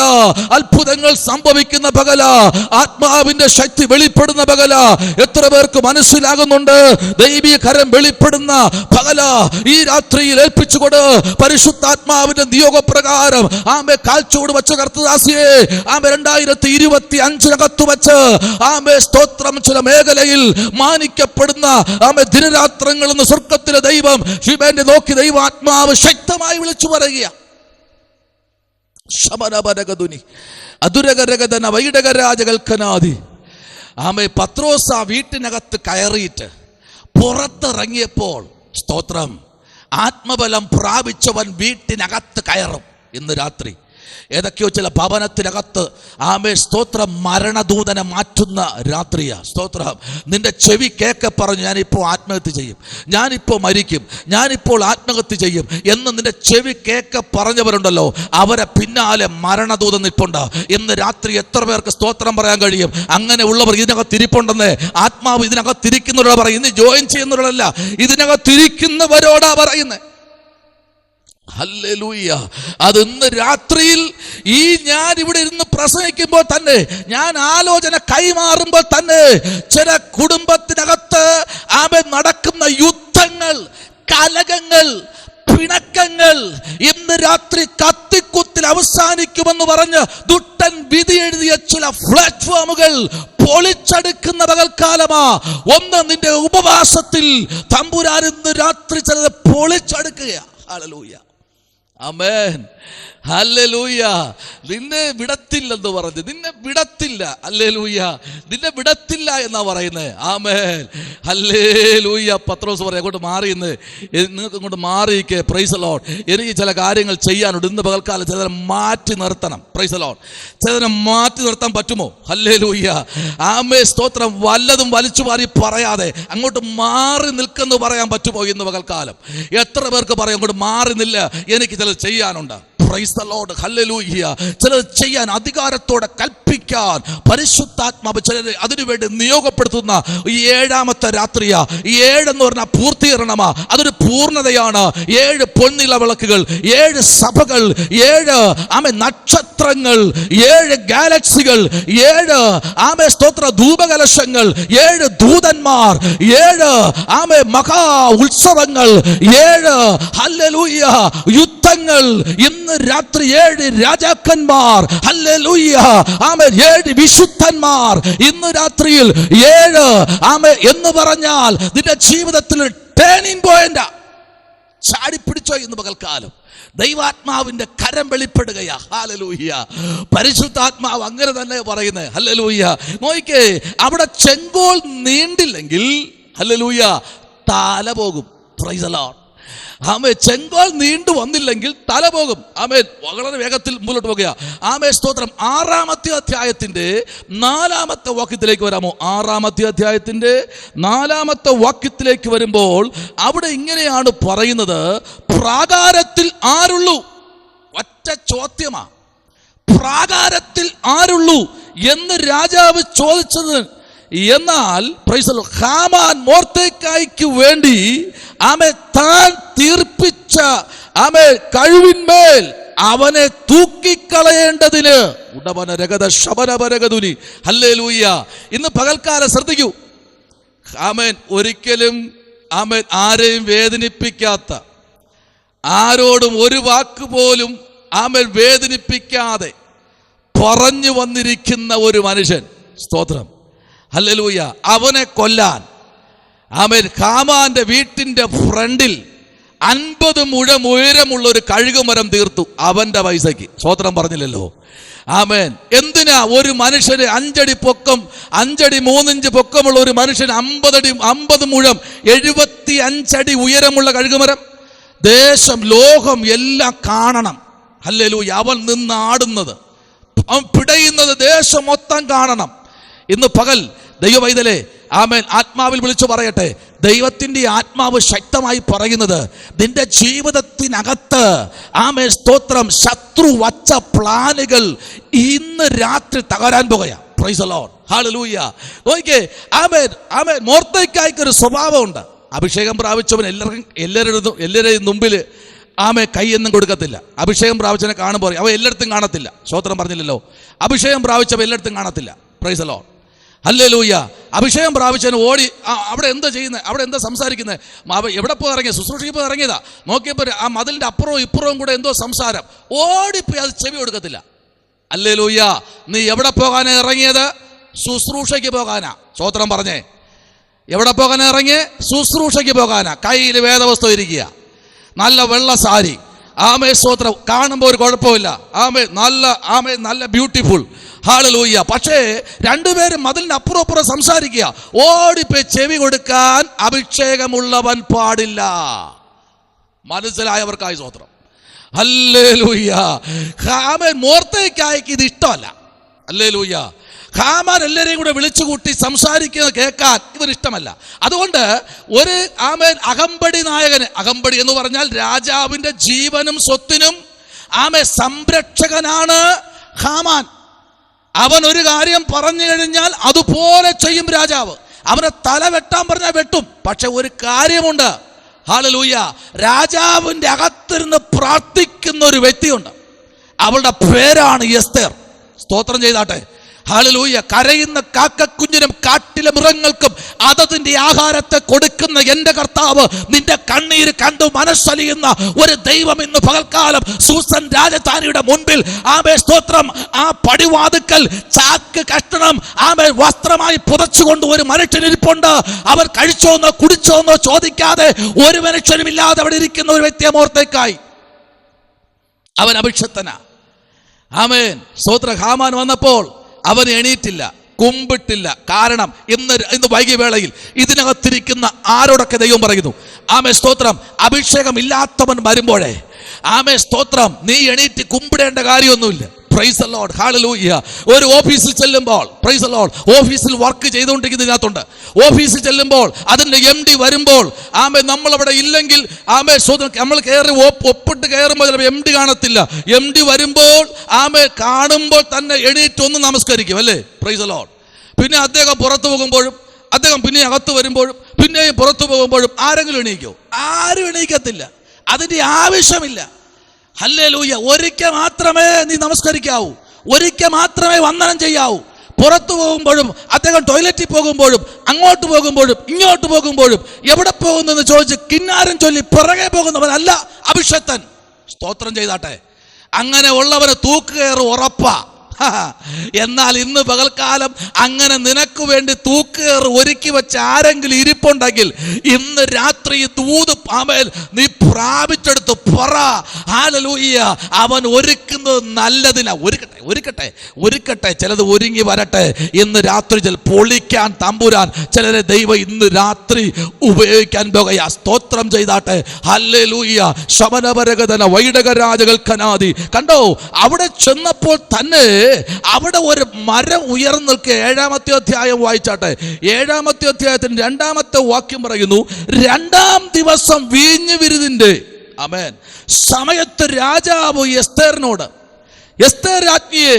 അത്ഭുതങ്ങൾ സംഭവിക്കുന്ന പകല, ആത്മാവിന്റെ ശക്തി വെളിപ്പെടുന്ന പകല. എത്ര പേർക്ക് മനസ്സിലാകുന്നുണ്ട്? ദൈവീയ കരം വെളിപ്പെടുന്ന പകല ഈ രാത്രിയിൽ ഏൽപ്പിച്ചുകൊണ്ട് പരിശുദ്ധാത്മാവിന്റെ നിയോഗപ്രകാരം ആമേ കാൽച്ചോട് വെച്ച കർത്തദാസിയെ ആമേ 2025 വെച്ച് ആമേ സ്തോത്രം ചില മേഖലയിൽ മാനിക്കപ്പെടുന്ന ആമേ ദിനരാത്രങ്ങൾ എന്ന് സ്വർഗത്തിലെ ദൈവം ശിവന്റെ നോക്കി ദൈവാത്മാവ് ശക്തമായി വിളിച്ചു പറയുക. ശമനബരഗതുനി അതുരഗരഗദന വൈഡകരാജകൽക്കനാദി. ആമേ പത്രോസ് ആ വീട്ടിനകത്ത് കയറിയിട്ട് പുറത്തിറങ്ങിയപ്പോൾ സ്തോത്രം ആത്മബലം പ്രാപിച്ചവൻ വീട്ടിനകത്ത് കയറും. ഇന്ന് രാത്രി ഏതൊക്കെയോ ചില ഭവനത്തിനകത്ത് ആമേ സ്തോത്രം മരണദൂതനെ മാറ്റുന്ന രാത്രിയാ. സ്തോത്രം. നിന്റെ ചെവി കേക്കെ പറഞ്ഞു ഞാനിപ്പോൾ ആത്മഹത്യ ചെയ്യും, ഞാനിപ്പോൾ മരിക്കും, ഞാനിപ്പോൾ ആത്മഹത്യ ചെയ്യും എന്ന് നിന്റെ ചെവി കേക്കെ പറഞ്ഞവരുണ്ടല്ലോ, അവരെ പിന്നാലെ മരണദൂതൻ നിൽപ്പുണ്ട്. ഇന്ന് രാത്രി എത്ര പേർക്ക് സ്തോത്രം പറയാൻ കഴിയും? അങ്ങനെ ഉള്ളവർ ഇതിനകത്തിരിപ്പുണ്ടെന്ന് ആത്മാവ് ഇതിനകത്തിരിക്കുന്നവരോടാ പറയും. ഇന്ന് ജോയിൻ ചെയ്യുന്നവരോടല്ല, ഇതിനകത്തിരിക്കുന്നവരോടാ പറയുന്നത്. ഹല്ലേലൂയ. അത് ഇന്ന് രാത്രിയിൽ ഈ ഞാൻ ഇവിടെ ഇരുന്ന് പ്രസംഗിക്കുമ്പോൾ തന്നെ, ഞാൻ ആലോചന കൈമാറുമ്പോൾ തന്നെ ചില കുടുംബത്തിനകത്ത് ആമേ നടക്കുന്ന യുദ്ധങ്ങൾ, കലഹങ്ങൾ, പിണക്കങ്ങൾ ഇന്ന് രാത്രി കത്തിക്കുത്തിൽ അവസാനിക്കുമെന്ന് പറഞ്ഞ് ദുഷ്ടൻ വിധി എഴുതിയ ചില പ്ലാറ്റ്ഫോമുകൾ പൊളിച്ചെടുക്കുന്ന പകൽക്കാലമാ. ഒന്ന് നിന്റെ ഉപവാസത്തിൽ തമ്പുരാൻ ഇന്ന് രാത്രി ചിലത് പൊളിച്ചെടുക്കുക. ഹല്ലേലൂയ, ആമേൻ, ഹല്ലേലൂയ. നിന്നെ വിടത്തില്ലെന്ന് പറഞ്ഞു, നിന്നെ വിടത്തില്ല. ഹല്ലേലൂയ, നിന്നെ വിടത്തില്ല എന്നാ പറയുന്നത്. ആമേൻ, ഹല്ലേലൂയ. പത്രോസ് പറയാം അങ്ങോട്ട് മാറിയെന്ന്, നിങ്ങൾക്ക് ഇങ്ങോട്ട് മാറിയിക്കേ. Price the Lord. എനിക്ക് ചില കാര്യങ്ങൾ ചെയ്യാനുണ്ട് ഇന്ന് പകൽക്കാലം. ചിലരെ മാറ്റി നിർത്തണം. Price the Lord. ചിലരെ മാറ്റി നിർത്താൻ പറ്റുമോ? ഹല്ലേലൂയ, ആമേ സ്തോത്രം. വല്ലതും വലിച്ചു മാറി പറയാതെ അങ്ങോട്ട് മാറി നിൽക്കെന്ന് പറയാൻ പറ്റുമോ ഇന്ന് പകൽക്കാലം? എത്ര പേർക്ക് പറയാം അങ്ങോട്ട് മാറി നില്ല, എനിക്ക് ചിലത് ചെയ്യാനുണ്ട്. Price the Lord, hallelujah. ചിലത് ചെയ്യാൻ അധികാരത്തോടെ കൽപ്പിക്കാൻ പരിശുദ്ധാത്മാവ് ചിലരെ അതിനുവേണ്ടി നിയോഗപ്പെടുത്തുന്ന ഈ 7ാമത്തെ രാത്രിയാ. ഈ 7 എന്ന് പറഞ്ഞാൽ പൂർത്തീകരണമാ, അതൊരു പൂർണ്ണതയാണ്. 7 പൊന്നില വിളക്കുകൾ, 7 സഭകൾ, 7 ആമേ നക്ഷത്രങ്ങൾ, 7 ഗാലക്സികൾ, 7 ആമേ സ്തോത്ര ധൂപകലശങ്ങൾ, 7 ദൂതന്മാർ, 7 ആമേ മഹാ ഉത്സവങ്ങൾ, 7 ഹല്ലേലൂയ യുദ്ധങ്ങൾ. ഇന്ന് രാത്രി 7 രാജാക്കന്മാർ, ഹല്ലേലൂയ, ആമേൻ, 7 വിശുദ്ധന്മാർ. ഇന്ന് രാത്രിയിൽ 7 ആമേൻ എന്ന് പറഞ്ഞാൽ നിന്റെ ജീവിതത്തിൽ ടേണിംഗ് പോയിന്റ്. ചാടിപ്പിടിച്ചോ ഇന്ന് പകൽക്കാലം. ദൈവാത്മാവിന്റെ കരം വെളിപ്പെടുകയാ. ഹല്ലേലൂയ. പരിശുദ്ധാത്മാവ് അങ്ങനെ തന്നെ പറയുന്നത്. ഹല്ലേലൂയ. നോക്കിക്കേ, അവിടെ ചെങ്കോൽ നീണ്ടില്ലെങ്കിൽ ഹല്ലേലൂയ തല പോകും. Praise the Lord. ആമേ, ചെങ്കോൽ നീണ്ടു വന്നില്ലെങ്കിൽ തല പോകും. ആമേ, വളരെ വേഗത്തിൽ മുമ്പോട്ട് പോകുക. ആമേ സ്തോത്രം. 6ാമത്തെ അധ്യായത്തിന്റെ 4ാമത്തെ വാക്യത്തിലേക്ക് വരാമോ? 6ാമത്തെ അധ്യായത്തിന്റെ 4ാമത്തെ വാക്യത്തിലേക്ക് വരുമ്പോൾ അവിടെ ഇങ്ങനെയാണ് പറയുന്നത്, പ്രാകാരത്തിൽ ആരുള്ളൂ? ഒറ്റ ചോദ്യമാ. പ്രാകാരത്തിൽ ആരുള്ളൂ എന്ന് രാജാവ് ചോദിച്ചത്. എന്നാൽ ഹാമാൻ മൊർദെഖായിക്ക് വേണ്ടി ആമേ താൻ തീർപ്പിച്ച ആമേ കഴിവിന്മേൽ അവനെ തൂക്കിക്കളയേണ്ടതിന് ഉടവന രഗത ശബനപരഗതുനി. ഹല്ലേലൂയ. ഇന്ന് പകൽക്കാലം ശ്രദ്ധിക്കൂ. ആമേൻ, ഒരിക്കലും ആമേൻ ആരെയും വേദനിപ്പിക്കാത്ത, ആരോടും ഒരു വാക്ക് പോലും ആമേൻ വേദനിപ്പിക്കാതെ പറഞ്ഞു വന്നിരിക്കുന്ന ഒരു മനുഷ്യൻ. സ്തോത്രം, ഹല്ലേലൂയ. അവനെ കൊല്ലാൻ ആമേൻ ഹാമാന്റെ വീട്ടിന്റെ ഫ്രണ്ടിൽ 50 മുഴം ഉയരമുള്ള ഒരു കഴുകുമരം തീർത്തു അവന്റെ പൈസയ്ക്ക്. സ്തോത്രം പറഞ്ഞില്ലല്ലോ. ആമേൻ. എന്തിനാ ഒരു മനുഷ്യന് 5 അടി പൊക്കം, 5 അടി 3 ഇഞ്ച് പൊക്കമുള്ള ഒരു മനുഷ്യന് 50 മുഴം 75 അടി ഉയരമുള്ള കഴുകുമരം? ദേശം, ലോകം എല്ലാം കാണണം. ഹല്ലേലൂയ. അവൻ നിന്ന് ആടുന്നത്, അവൻ പിടയുന്നത് ദേശം മൊത്തം കാണണം. ഇന്ന് പകൽ ദൈവവൈതലേ, ആമേൻ, ആത്മാവിൽ വിളിച്ചു പറയട്ടെ, ദൈവത്തിന്റെ ആത്മാവ് ശക്തമായി പറയുന്നത്, നിന്റെ ജീവിതത്തിനകത്ത് ആമേൻ സ്തോത്രം ശത്രു വച്ച പ്ലാനുകൾ ഇന്ന് രാത്രി തകരാൻ പോകുകയാ. Praise the Lord. ഹല്ലേലൂയ. നോക്കിക്കേ, ആമേൻ, ആമേൻ. മൊർദെഖായിക്ക് ഒരു സ്വഭാവമുണ്ട്. അഭിഷേകം പ്രാപിച്ചവൻ എല്ലാവരുടെയും മുമ്പിൽ ആമേ കൈയൊന്നും കൊടുക്കത്തില്ല. അഭിഷേകം പ്രാപിച്ചവനെ കാണുമ്പോൾ അവ എല്ലായിടത്തും കാണത്തില്ല. സ്തോത്രം പറഞ്ഞില്ലല്ലോ. അഭിഷേകം പ്രാപിച്ചവ എല്ലായിടത്തും കാണത്തില്ല. Price the Lord. ഹല്ലേലൂയ. അഭിഷേകം പ്രാപിച്ചവന് ഓടി അവിടെ എന്താ ചെയ്യുന്നത്, അവിടെ എന്താ സംസാരിക്കുന്നത്, എവിടെ പോയി ഇറങ്ങിയ ശുശ്രൂഷയ്ക്ക് പോയി ഇറങ്ങിയതാ. നോക്കിയപ്പോൾ ആ മതിലിൻ്റെ അപ്പുറവും ഇപ്പുറവും കൂടെ എന്തോ സംസാരം. ഓടിപ്പോയി അത് ചെവി കൊടുക്കത്തില്ല. ഹല്ലേലൂയ. നീ എവിടെ പോകാനാ ഇറങ്ങിയത്? ശുശ്രൂഷയ്ക്ക് പോകാനാ. സ്തോത്രം പറഞ്ഞേ. എവിടെ പോകാനാ ഇറങ്ങിയേ? ശുശ്രൂഷയ്ക്ക് പോകാനാ. കയ്യിൽ വേദവസ്തു ഇരിക്കുക, നല്ല വെള്ള സാരി. ആമേ സ്തോത്രം. കാണുമ്പോൾ ഒരു കുഴപ്പമില്ല. നല്ല ബ്യൂട്ടിഫുൾ. ഹല്ലേലൂയ. പക്ഷേ രണ്ടുപേരും മതിലിന് അപ്പുറം സംസാരിക്കുക. ഓടിപ്പോയി ചെവി കൊടുക്കാൻ അഭിഷേകമുള്ളവൻ പാടില്ല. മനസ്സിലായവർക്കായി സ്തോത്രം. ഹല്ലേലൂയ. ഹാമാൻ മോർദെഖായിക്ക് ഇത് ഇഷ്ടമല്ല. ഹല്ലേലൂയ. ഹാമാൻ എല്ലാവരെയും കൂടെ വിളിച്ചുകൂട്ടി സംസാരിക്കുന്നത് കേൾക്കാൻ ഇവന് ഇഷ്ടമല്ല. അതുകൊണ്ട് ഒരു അകമ്പടി നായകന്, അകമ്പടി എന്ന് പറഞ്ഞാൽ രാജാവിന്റെ ജീവനും സ്വത്തിനും സംരക്ഷകനാണ് ഹാമാൻ. അവൻ ഒരു കാര്യം പറഞ്ഞു കഴിഞ്ഞാൽ അതുപോലെ ചെയ്യും രാജാവ്. അവനെ തല വെട്ടാൻ പറഞ്ഞാൽ വെട്ടും. പക്ഷെ ഒരു കാര്യമുണ്ട്. ഹല്ലേലൂയ. രാജാവിന്റെ അകത്തിരുന്ന് പ്രാർത്ഥിക്കുന്ന ഒരു വ്യക്തിയുണ്ട്. അവളുടെ പേരാണ് എസ്തേർ. സ്തോത്രം ചെയ്താട്ടെ. ഹല്ലേലൂയ. കരയുന്ന കാക്കക്കുഞ്ഞിനും കാട്ടിലെ മൃഗങ്ങൾക്കും അതതിന്റെ ആഹാരത്തെ കൊടുക്കുന്ന എൻ്റെ കർത്താവ് നിന്റെ കണ്ണീര് കണ്ടു മനസ്സലിയുന്ന ഒരു ദൈവം ഇന്ന് പകൽക്കാലം സൂസൻ രാജധാനിയുടെ മുൻപിൽ സ്തോത്രം ആ പടിവാതുക്കൽ ചാക്ക് കഷ്ണം വസ്ത്രമായി പുതച്ചുകൊണ്ട് ഒരു മനുഷ്യനിരിപ്പുണ്ട്. അവർ കഴിച്ചോന്നോ കുടിച്ചോന്നോ ചോദിക്കാതെ ഒരു മനുഷ്യനും ഇല്ലാതെ അവിടെ ഇരിക്കുന്ന ഒരു വ്യക്തിയെ മോർദെഖായി. അവൻ അഭിഷക്തനാ. ആമേൻ. സ്തോത്ര. ഹാമാൻ വന്നപ്പോൾ അവൻ എണീറ്റില്ല, കുമ്പിട്ടില്ല. കാരണം ഇന്ന് വൈകിയ വേളയിൽ ഇതിനകത്തിരിക്കുന്ന ആരോടൊക്കെ ദൈവം പറയുന്നു. ആമേ സ്തോത്രം. അഭിഷേകം ഇല്ലാത്തവൻ വരുമ്പോഴേ സ്തോത്രം നീ എണീറ്റ് കുമ്പിടേണ്ട കാര്യമൊന്നുമില്ല. Price the Lord. ഹല്ലേലൂയ. ഒരു ഓഫീസിൽ ചെല്ലുമ്പോൾ, പ്രൈസ് ദി ലോർഡ്, ഓഫീസിൽ വർക്ക് ചെയ്തുകൊണ്ടിരിക്കുന്നതിനകത്തുണ്ട്. ഓഫീസിൽ ചെല്ലുമ്പോൾ അതിൻ്റെ MD വരുമ്പോൾ നമ്മളവിടെ ഇല്ലെങ്കിൽ നമ്മൾ കയറി ഒപ്പിട്ട് കയറുമ്പോൾ ചിലപ്പോൾ MD കാണത്തില്ല. MD വരുമ്പോൾ കാണുമ്പോൾ തന്നെ എണീറ്റ് ഒന്ന് നമസ്കരിക്കും അല്ലേ. Price the Lord. പിന്നെ അദ്ദേഹം പുറത്തു പോകുമ്പോഴും അദ്ദേഹം പിന്നെ അകത്ത് വരുമ്പോഴും പിന്നെയും പുറത്തു പോകുമ്പോഴും ആരെങ്കിലും എണീക്കോ? ആരും എണീക്കത്തില്ല. അതിൻ്റെ ആവശ്യമില്ല. ഹല്ലേലൂയ. ഒരിക്കൽ മാത്രമേ നീ നമസ്കരിക്കാവൂ, ഒരിക്കൽ മാത്രമേ വന്ദനം ചെയ്യാവൂ. പുറത്തു പോകുമ്പോഴും അദ്ദേഹം ടോയ്ലറ്റിൽ പോകുമ്പോഴും അങ്ങോട്ട് പോകുമ്പോഴും ഇങ്ങോട്ട് പോകുമ്പോഴും എവിടെ പോകുന്നെന്ന് ചോദിച്ച് കിന്നാരം ചൊല്ലി പിറകെ പോകുന്നവനല്ല അഭിഷക്തൻ. സ്തോത്രം ചെയ്താട്ടെ. അങ്ങനെ ഉള്ളവന് തൂക്കുകയറ് ഉറപ്പാ. എന്നാൽ ഇന്ന് പകൽക്കാലം അങ്ങനെ നിനക്ക് വേണ്ടി തൂക്കുകയറ് ഒരുക്കി വെച്ച ആരെങ്കിലും ഇരിപ്പുണ്ടെങ്കിൽ ഇന്ന് രാത്രി ദൂത് നീ പ്രാപിച്ചെടുത്ത് പറ. ഹല്ലേലൂയ. അവൻ ഒരുക്കുന്നത് നല്ലതിനാ. ഒരുക്കട്ടെ. ചിലത് ഒരുങ്ങി വരട്ടെ. ഇന്ന് രാത്രി പൊളിക്കാൻ തമ്പുരാൻ ചിലരെ ദൈവം ഇന്ന് രാത്രി ഉപയോഗിക്കാൻ പോകുക. സ്തോത്രം ചെയ്താട്ടെ. ഹല്ലേലൂയ. ശമനപരഗതന വൈഡകരാജകൽക്കനാദി. കണ്ടോ, അവിടെ ചെന്നപ്പോൾ തന്നെ അവിടെ ഒരു മരം ഉയർന്നു നിൽക്കുക. 7-ാമത്തെ അധ്യായം വായിച്ചാട്ടെ. 7-ാമത്തെ അധ്യായത്തിന് 2-ാമത്തെ വാക്യം പറയുന്നു, 2-ാം ദിവസം വീഞ്ഞു വിരുതിന്റെ സമയത്ത് രാജാവ് എസ്തേറിനോട്, എസ്തേർ രാജ്ഞിയെ,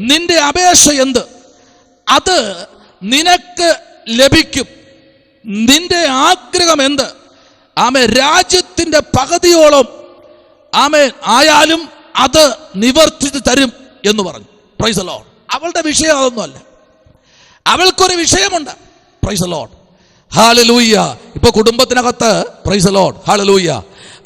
നിന്റെ അപേക്ഷ എന്ത്? അത് നിനക്ക് ലഭിക്കും. നിന്റെ ആഗ്രഹം എന്ത്? രാജ്യത്തിന്റെ പകുതിയോളം ആയാലും അത് നിവർത്തിച്ച് തരും എന്ന് പറഞ്ഞു. Price the Lord. അവളുടെ വിഷയം അതൊന്നുമല്ല. അവൾക്കൊരു വിഷയമുണ്ട്. Price the Lord. ഹല്ലേലൂയ. ഇപ്പൊ കുടുംബത്തിനകത്ത്, പ്രൈസ് ദി ലോർഡ്, ഹല്ലേലൂയ,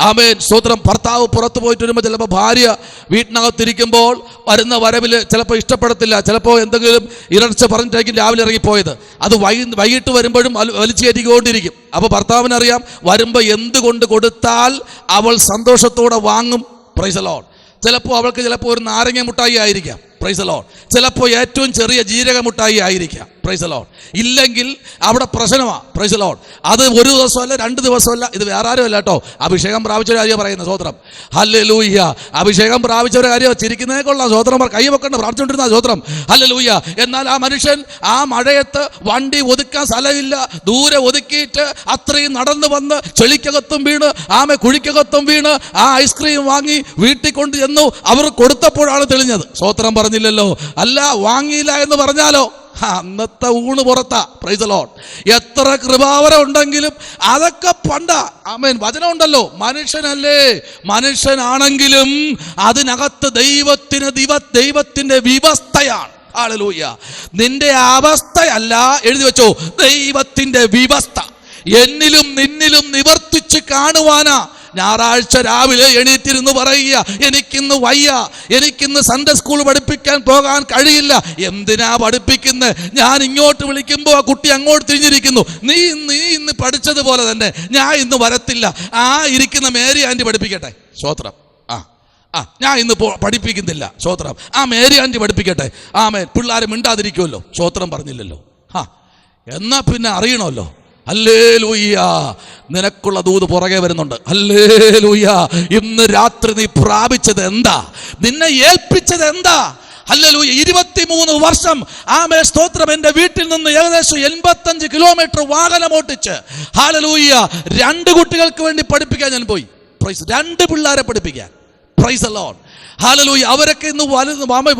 ആമേൻ, സ്തോത്രം, ഭർത്താവ് പുറത്തു പോയിട്ട് വരുമ്പോൾ ചിലപ്പോൾ ഭാര്യ വീട്ടിനകത്തിരിക്കുമ്പോൾ വരുന്ന വരവിൽ ചിലപ്പോൾ ഇഷ്ടപ്പെടത്തില്ല. ചിലപ്പോൾ എന്തെങ്കിലും ഇരർച്ച പറഞ്ഞിട്ടായിരിക്കും രാവിലെ ഇറങ്ങിപ്പോയത്. അത് വൈകിട്ട് വരുമ്പോഴും വലിച്ചു കയറ്റിക്കൊണ്ടിരിക്കും. അപ്പോൾ ഭർത്താവിനറിയാം വരുമ്പോൾ എന്തുകൊണ്ട് കൊടുത്താൽ അവൾ സന്തോഷത്തോടെ വാങ്ങും. Price the Lord. ചിലപ്പോൾ അവൾക്ക് ഒരു നാരങ്ങ മുട്ടായി ആയിരിക്കാം. Price the Lord. ചിലപ്പോൾ ഏറ്റവും ചെറിയ ജീരക മുട്ടായി ആയിരിക്കാം. Price the Lord. ഇല്ലെങ്കിൽ അവിടെ പ്രശ്നമാണ്. Price the Lord. അത് ഒരു ദിവസമല്ല 2 ദിവസമല്ല. ഇത് വേറെ ആരും അല്ല കേട്ടോ. അഭിഷേകം പ്രാപിച്ചവരുടെ കാര്യം പറയുന്നത്. സ്തോത്രം. ഹല്ലേലൂയ. അഭിഷേകം പ്രാപിച്ചവരുടെ കാര്യം ചിരിക്കുന്നതേ കൊള്ളാം. സ്തോത്രം. കൈ വെക്കണ്ട പ്രാർത്ഥിച്ചുകൊണ്ടിരുന്ന സ്തോത്രം. ഹല്ലേലൂയ. എന്നാൽ ആ മനുഷ്യൻ ആ മഴയത്ത് വണ്ടി ഒതുക്കാൻ സ്ഥലമില്ല, ദൂരെ ഒതുക്കിയിട്ട് അത്രയും നടന്നു വന്ന് ചെളിക്കകത്തും വീണ് കുഴിക്കകത്തും വീണ് ആ ഐസ്ക്രീം വാങ്ങി വീട്ടിൽ കൊണ്ട് ചെന്നു. അവർ കൊടുത്തപ്പോഴാണ് തെളിഞ്ഞത്. സ്തോത്രം പറഞ്ഞില്ലല്ലോ. അല്ല, വാങ്ങിയില്ല എന്ന് പറഞ്ഞാലോ? അന്നത്തെ ഊണ് പുറത്താ. Price the Lord. എത്ര കൃപാവരം ഉണ്ടെങ്കിലും അതൊക്കെ പണ്ടാ. ആമേൻ. വചനം ഉണ്ടല്ലോ, മനുഷ്യനല്ലേ, മനുഷ്യനാണെങ്കിലും അതിനകത്ത് ദൈവത്തിന്റെ വ്യവസ്ഥയാണ്. ഹല്ലേലൂയ. നിന്റെ അവസ്ഥയല്ല, എഴുതി വെച്ചോ, ദൈവത്തിന്റെ വ്യവസ്ഥ എന്നിലും നിന്നിലും നിവർത്തിച്ച് കാണുവാനാ. ഞായറാഴ്ച രാവിലെ എണീറ്റിരുന്ന് പറയുക, എനിക്കിന്ന് വയ്യ, എനിക്കിന്ന് സൺഡേ സ്കൂൾ പഠിപ്പിക്കാൻ പോകാൻ കഴിയില്ല. എന്തിനാ പഠിപ്പിക്കുന്നത്? ഞാൻ ഇങ്ങോട്ട് വിളിക്കുമ്പോൾ ആ കുട്ടി അങ്ങോട്ട് തിരിഞ്ഞിരിക്കുന്നു. നീ ഇന്ന് പഠിച്ചതുപോലെ തന്നെ ഞാൻ ഇന്ന് വരത്തില്ല. ആ ഇരിക്കുന്ന മേരി ആൻറ്റി പഠിപ്പിക്കട്ടെ. സ്തോത്രം. ഞാൻ ഇന്ന് പഠിപ്പിക്കുന്നില്ല. സ്തോത്രം. ആ മേരി ആൻറ്റി പഠിപ്പിക്കട്ടെ. ആമേൻ. പിള്ളേരെ മിണ്ടാതിരിക്കുമല്ലോ. സ്തോത്രം പറഞ്ഞില്ലല്ലോ. എന്നാ പിന്നെ അറിയണമല്ലോ. ഹല്ലേലൂയ. നിനക്കുള്ള ദൂത് പുറകെ വരുന്നുണ്ട്. ഹല്ലേലൂയ. ഇന്ന് രാത്രി നീ പ്രാപിച്ചത് എന്താ? നിന്നെ ഏൽപ്പിച്ചത് എന്താ? ഹല്ലേലൂയ. 23 വർഷം ആമേ സ്തോത്രം. എൻ്റെ വീട്ടിൽ നിന്ന് ഏകദേശം 85 കിലോമീറ്റർ വാഹനം ഓട്ടിച്ച് ഹല്ലേലൂയ 2 കുട്ടികൾക്ക് വേണ്ടി പഠിപ്പിക്കാൻ ഞാൻ പോയി. 2 പിള്ളേരെ പഠിപ്പിക്കാൻ. Price the Lord. ഹല്ലേലൂയ. അവരൊക്കെ ഇന്ന്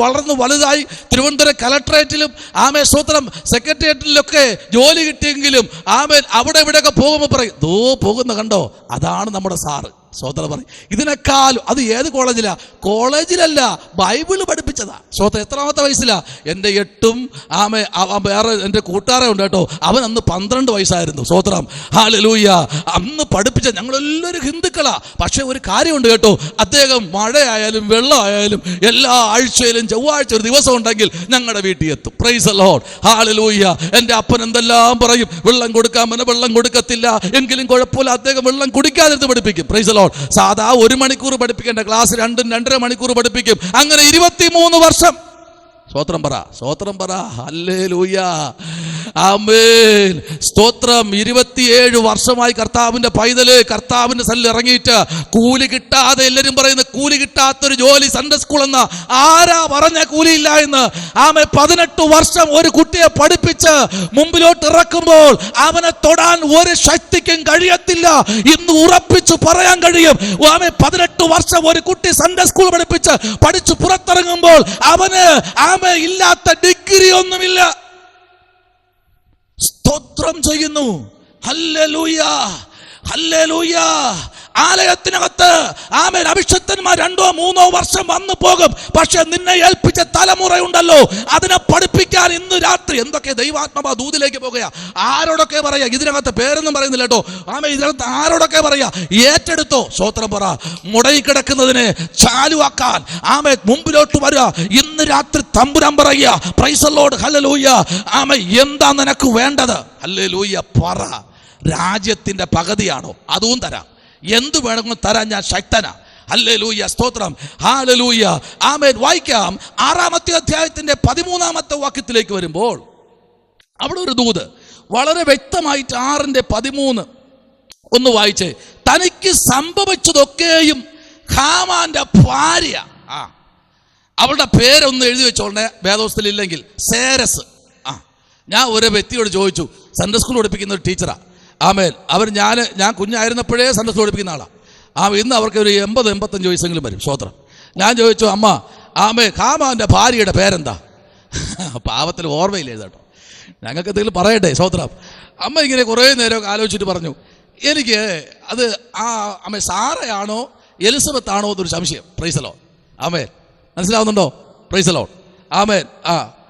വളർന്നു വലുതായി തിരുവനന്തപുരം കലക്ടറേറ്റിലും ആമേ സ്തോത്രം സെക്രട്ടേറിയറ്റിലൊക്കെ ജോലി കിട്ടിയെങ്കിലും ആമേൻ അവിടെ ഇവിടെയൊക്കെ പോകുമ്പോൾ പറയും, ദോ പോകുന്ന കണ്ടോ, അതാണ് നമ്മുടെ സാറ്. സ്തോത്രം പറയും. ഇതിനേക്കാളും അത് ഏത് കോളേജിലാ? കോളേജിലല്ല, ബൈബിള് പഠിപ്പിച്ചതാ. സ്തോത്രം. എത്രാമത്തെ വയസ്സിലാ? എൻ്റെ 8ഉം ആമേ വേറെ എൻ്റെ കൂട്ടുകാരെ ഉണ്ട് കേട്ടോ, അവൻ അന്ന് 12 വയസ്സായിരുന്നു. സ്തോത്രം. ഹല്ലേലൂയ. അന്ന് പഠിപ്പിച്ച ഞങ്ങളെല്ലാവരും ഹിന്ദുക്കളാ. പക്ഷെ ഒരു കാര്യമുണ്ട് കേട്ടോ, അദ്ദേഹം മഴയായാലും വെള്ളമായാലും എല്ലാ ആഴ്ചയിലും ചൊവ്വാഴ്ച ഒരു ദിവസം ഉണ്ടെങ്കിൽ ഞങ്ങളുടെ വീട്ടിൽ എത്തും. Price the Lord. ഹല്ലേലൂയ. എൻ്റെ അപ്പൻ എന്തെല്ലാം പറയും, വെള്ളം കൊടുക്കാൻ വെള്ളം കൊടുക്കത്തില്ല, എങ്കിലും കുഴപ്പമില്ല, അദ്ദേഹം വെള്ളം കുടിക്കാതിരുന്ന് പഠിപ്പിക്കും. Price the Lord. സാധാ 1 മണിക്കൂർ പഠിപ്പിക്കേണ്ട ക്ലാസ് 2-2.5 മണിക്കൂർ പഠിപ്പിക്കും. അങ്ങനെ 23 വർഷം. സ്തോത്രം പറ, സ്തോത്രം പറ. ഹല്ലേലൂയ. ആമേൻ. സ്തോത്രം. 27 വർഷമായി കർത്താവിന്റെ പൈതല് കർത്താവിന്റെ സന്നിധിയിൽ ഇറങ്ങിയിട്ട് കൂലി കിട്ടാതെ, എല്ലാവരും പറയുന്ന കൂലി കിട്ടാത്തൊരു ജോലി സൺഡേ സ്കൂൾ എന്ന. ആരാ പറഞ്ഞ കൂലിയില്ല എന്ന്? ആമേ 18 വർഷം ഒരു കുട്ടിയെ പഠിപ്പിച്ച് മുമ്പിലോട്ട് ഇറക്കുമ്പോൾ അവനെ തൊടാൻ ഒരു ശക്തിക്കും കഴിയത്തില്ല. ഇന്ന് ഉറപ്പിച്ചു പറയാൻ കഴിയും. ആമേ 18 വർഷം ഒരു കുട്ടി സൺഡേ സ്കൂൾ പഠിച്ചു പുറത്തിറങ്ങുമ്പോൾ അവന് ഇല്ലാത്ത ഡിഗ്രി ഒന്നുമില്ല. സ്തോത്രം ചെയ്യുന്നു. ഹല്ലേലൂയ. ഹല്ലേലൂയ. ആലയത്തിനകത്ത് ആമേൻ അഭിഷിക്തന്മാർ 2-3 വർഷം വന്നു പോകും. പക്ഷെ നിന്നെ ഏൽപ്പിച്ച തലമുറയുണ്ടല്ലോ, അതിനെ പഠിപ്പിക്കാൻ ഇന്ന് രാത്രി എന്തൊക്കെ ദൈവാത്മാ ദൂതിലേക്ക് പോകുക. ആരോടൊക്കെ പറയാ? ഇതിനകത്ത് പേരൊന്നും പറയുന്നില്ല കേട്ടോ. ആമേ ഇതിനകത്ത് ആരോടൊക്കെ പറയാ? ഏറ്റെടുത്തോ. സ്തോത്രം പറ. മുടങ്ങിക്കിടക്കുന്നതിനെ ചാലുവാക്കാൻ ആമേ മുമ്പിലോട്ട് വരിക. ഇന്ന് രാത്രി തമ്പുരാൻ പറയുക, പ്രൈസ് ദി ലോർഡ്. ഹല്ലേലൂയ. ആമേ എന്താ നിനക്ക് വേണ്ടത്? ഹല്ലേലൂയ. പറ. രാജ്യത്തിന്റെ പകുതിയാണോ? അതും തരാം. എന്തു വേണമെങ്കിലും തരാൻ ഞാൻ ശക്തനാ. ഹല്ലേലൂയ. സ്തോത്രം. ഹല്ലേലൂയ. ആമേൻ. വായിക്കാം 6-ാമത്തെ അധ്യായത്തിന്റെ 13-ാമത്തെ വാക്യത്തിലേക്ക് വരുമ്പോൾ അവിടെ ഒരു ദൂത് വളരെ വ്യക്തമായിട്ട് 6:13 ഒന്ന് വായിച്ചേ. തനിക്ക് സംഭവിച്ചതൊക്കെയും ഹാമാന്റെ ഭാര്യ, അവളുടെ പേരൊന്ന് എഴുതി വെച്ചോളെ വേദോസ്തത്തിൽ ഇല്ലെങ്കിൽ, സേരസ്. ഞാൻ ഒരു വ്യക്തിയോട് ചോദിച്ചു, സൺഡേ സ്കൂൾ പഠിപ്പിക്കുന്ന ഒരു ടീച്ചറാ. ആമേൻ. അവർ ഞാൻ കുഞ്ഞായിരുന്നപ്പോഴേ സൺഡേ സ്കൂൾ പഠിപ്പിക്കുന്ന ആളാണ്. ഇന്ന് അവർക്ക് ഒരു 80-85 വയസ്സെങ്കിലും വരും. സ്തോത്രം. ഞാൻ ചോദിച്ചു, അമ്മ ആമേ ഹാമാന്റെ ഭാര്യയുടെ പേരെന്താ? പാവത്തിൽ ഓർമ്മയില്ല കേട്ടോ. ഞങ്ങൾക്ക് എന്തെങ്കിലും പറയട്ടെ. സ്തോത്രം. അമ്മ ഇങ്ങനെ കുറേ നേരം ആലോചിച്ചിട്ട് പറഞ്ഞു, എനിക്ക് അത് അമ്മ സാറയാണോ എലിസബത്ത് ആണോ എന്നൊരു സംശയം. Praise the Lord. ആമേൻ. മനസ്സിലാവുന്നുണ്ടോ? Praise the Lord. ആമേൻ.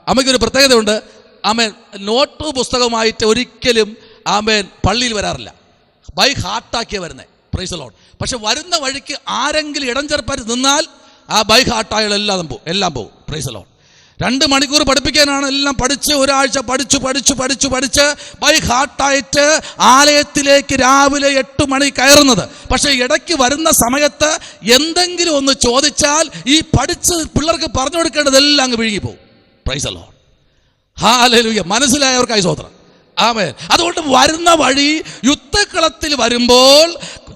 അമ്മയ്ക്കൊരു പ്രത്യേകതയുണ്ട്. ആമേൻ. നോട്ട് പുസ്തകമായിട്ട് ഒരിക്കലും ആമേൻ പള്ളിയിൽ വരാറില്ല. ബൈ ഹാർട്ടാക്കിയ വരുന്നത്. Price the Lord. പക്ഷെ വരുന്ന വഴിക്ക് ആരെങ്കിലും ഇടംചെറുപ്പാറ്റ് നിന്നാൽ ആ ബൈ ഹാർട്ടായാലെല്ലാം പോകും. Praise the Lord. 2 മണിക്കൂർ പഠിപ്പിക്കാനാണ് എല്ലാം പഠിച്ച് ഒരാഴ്ച പഠിച്ച് ബൈ ഹാർട്ടായിട്ട് ആലയത്തിലേക്ക് രാവിലെ 8 മണി കയറുന്നത്. പക്ഷെ ഇടയ്ക്ക് വരുന്ന സമയത്ത് എന്തെങ്കിലും ഒന്ന് ചോദിച്ചാൽ ഈ പഠിച്ച് പിള്ളേർക്ക് പറഞ്ഞു കൊടുക്കേണ്ടതെല്ലാം അങ്ങ് വിഴുങ്ങിപ്പോകും. Praise the Lord. ഹല്ലേലൂയ. മനസ്സിലായവർക്കായി സ്തോത്രം. ആമേൻ. അതുകൊണ്ട് വരുന്ന വഴി യുദ്ധക്കളത്തിൽ വരുമ്പോൾ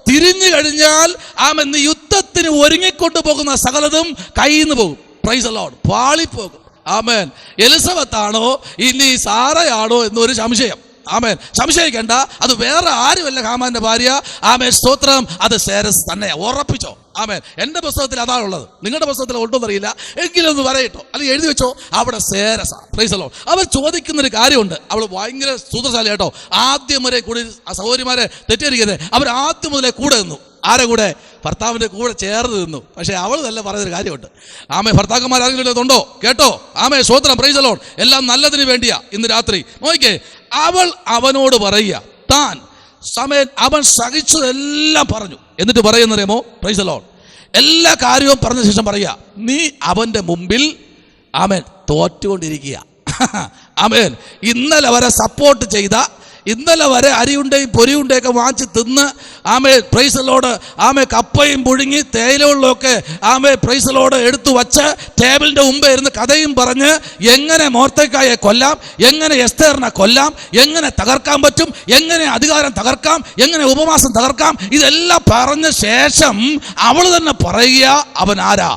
തിരിഞ്ഞു കഴിഞ്ഞാൽ ആമേൻ യുദ്ധത്തിന് ഒരുങ്ങിക്കൊണ്ടു പോകുന്ന സകലതും കയ്യിൽ നിന്ന് പോകും. Praise the Lord. പാളിപ്പോകും. ആമേൻ. എലിസബത്ത് ആണോ ഇനി സാറയാണോ എന്നൊരു സംശയം. ആമേൻ. സംശയിക്കേണ്ട, അത് വേറെ ആരുമല്ല ഹാമാന്റെ ഭാര്യ. ആമേൻ, സ്തോത്രം. അത് സേരസ് തന്നെ. ഉറപ്പിച്ചോ. ആമേൻ. എൻ്റെ പുസ്തകത്തിൽ അതാണുള്ളത്, നിങ്ങളുടെ പുസ്തകത്തിൽ ഉണ്ടോന്ന് അറിയില്ല, എങ്കിലും ഒന്ന് പറയട്ടോ, അല്ലെങ്കിൽ എഴുതി വെച്ചോ. അവിടെ സേരസ. Praise the Lord. അവർ ചോദിക്കുന്നൊരു കാര്യമുണ്ട്. അവൾ ഭയങ്കര സൂത്രശാലി കേട്ടോ. ആദ്യം വരെ കൂടി സഹോദരിമാരെ തെറ്റിദ്ധരിക്കരുത്. അവർ ആദ്യം മുതലേ കൂടെ നിന്നു. ആരെ കൂടെ? ഭർത്താവിൻ്റെ കൂടെ ചേർന്ന് നിന്നു. പക്ഷേ അവൾ നല്ല പറഞ്ഞൊരു കാര്യമുണ്ട്. ആമേ, ഭർത്താക്കന്മാരാരെങ്കിലും ഇതുണ്ടോ? കേട്ടോ. ആമേ, സ്തോത്രം. Praise the Lord. എല്ലാം നല്ലതിന് വേണ്ടിയാ. ഇന്ന് രാത്രി നോക്കിക്കേ, അവൾ അവനോട് പറയുക, താൻ അവൻ സഹിച്ചതെല്ലാം പറഞ്ഞു. എന്നിട്ട് പറയുന്നറിയാമോ? Price the Lord. എല്ലാ കാര്യവും പറഞ്ഞ ശേഷം പറയുക, നീ അവന്റെ മുമ്പിൽ ആമേൻ തോറ്റുകൊണ്ടിരിക്കുക. ആമേൻ. ഇന്നലെ വരെ സപ്പോർട്ട് ചെയ്ത, ഇന്നലെ വരെ അരിയുണ്ടയും പൊരിയുണ്ടയൊക്കെ വാങ്ങിച്ച് തിന്ന്, ആമേ, പ്രൈസ് ദി ലോർഡ്, ആമേ, കപ്പയും പുഴുങ്ങി തേയിലകളിലൊക്കെ ആമേ, പ്രൈസ് ദി ലോർഡ് എടുത്തു വച്ച് ടേബിളിന്റെ മുമ്പേ ഇരുന്ന് കഥയും പറഞ്ഞ് എങ്ങനെ മോർദെഖായിയെ കൊല്ലാം, എങ്ങനെ എസ്തേറിനെ കൊല്ലാം, എങ്ങനെ തകർക്കാൻ പറ്റും, എങ്ങനെ അധികാരം തകർക്കാം, എങ്ങനെ ഉപവാസം തകർക്കാം, ഇതെല്ലാം പറഞ്ഞ ശേഷം അവൾ തന്നെ പറയുക, അവൻ ആരാ?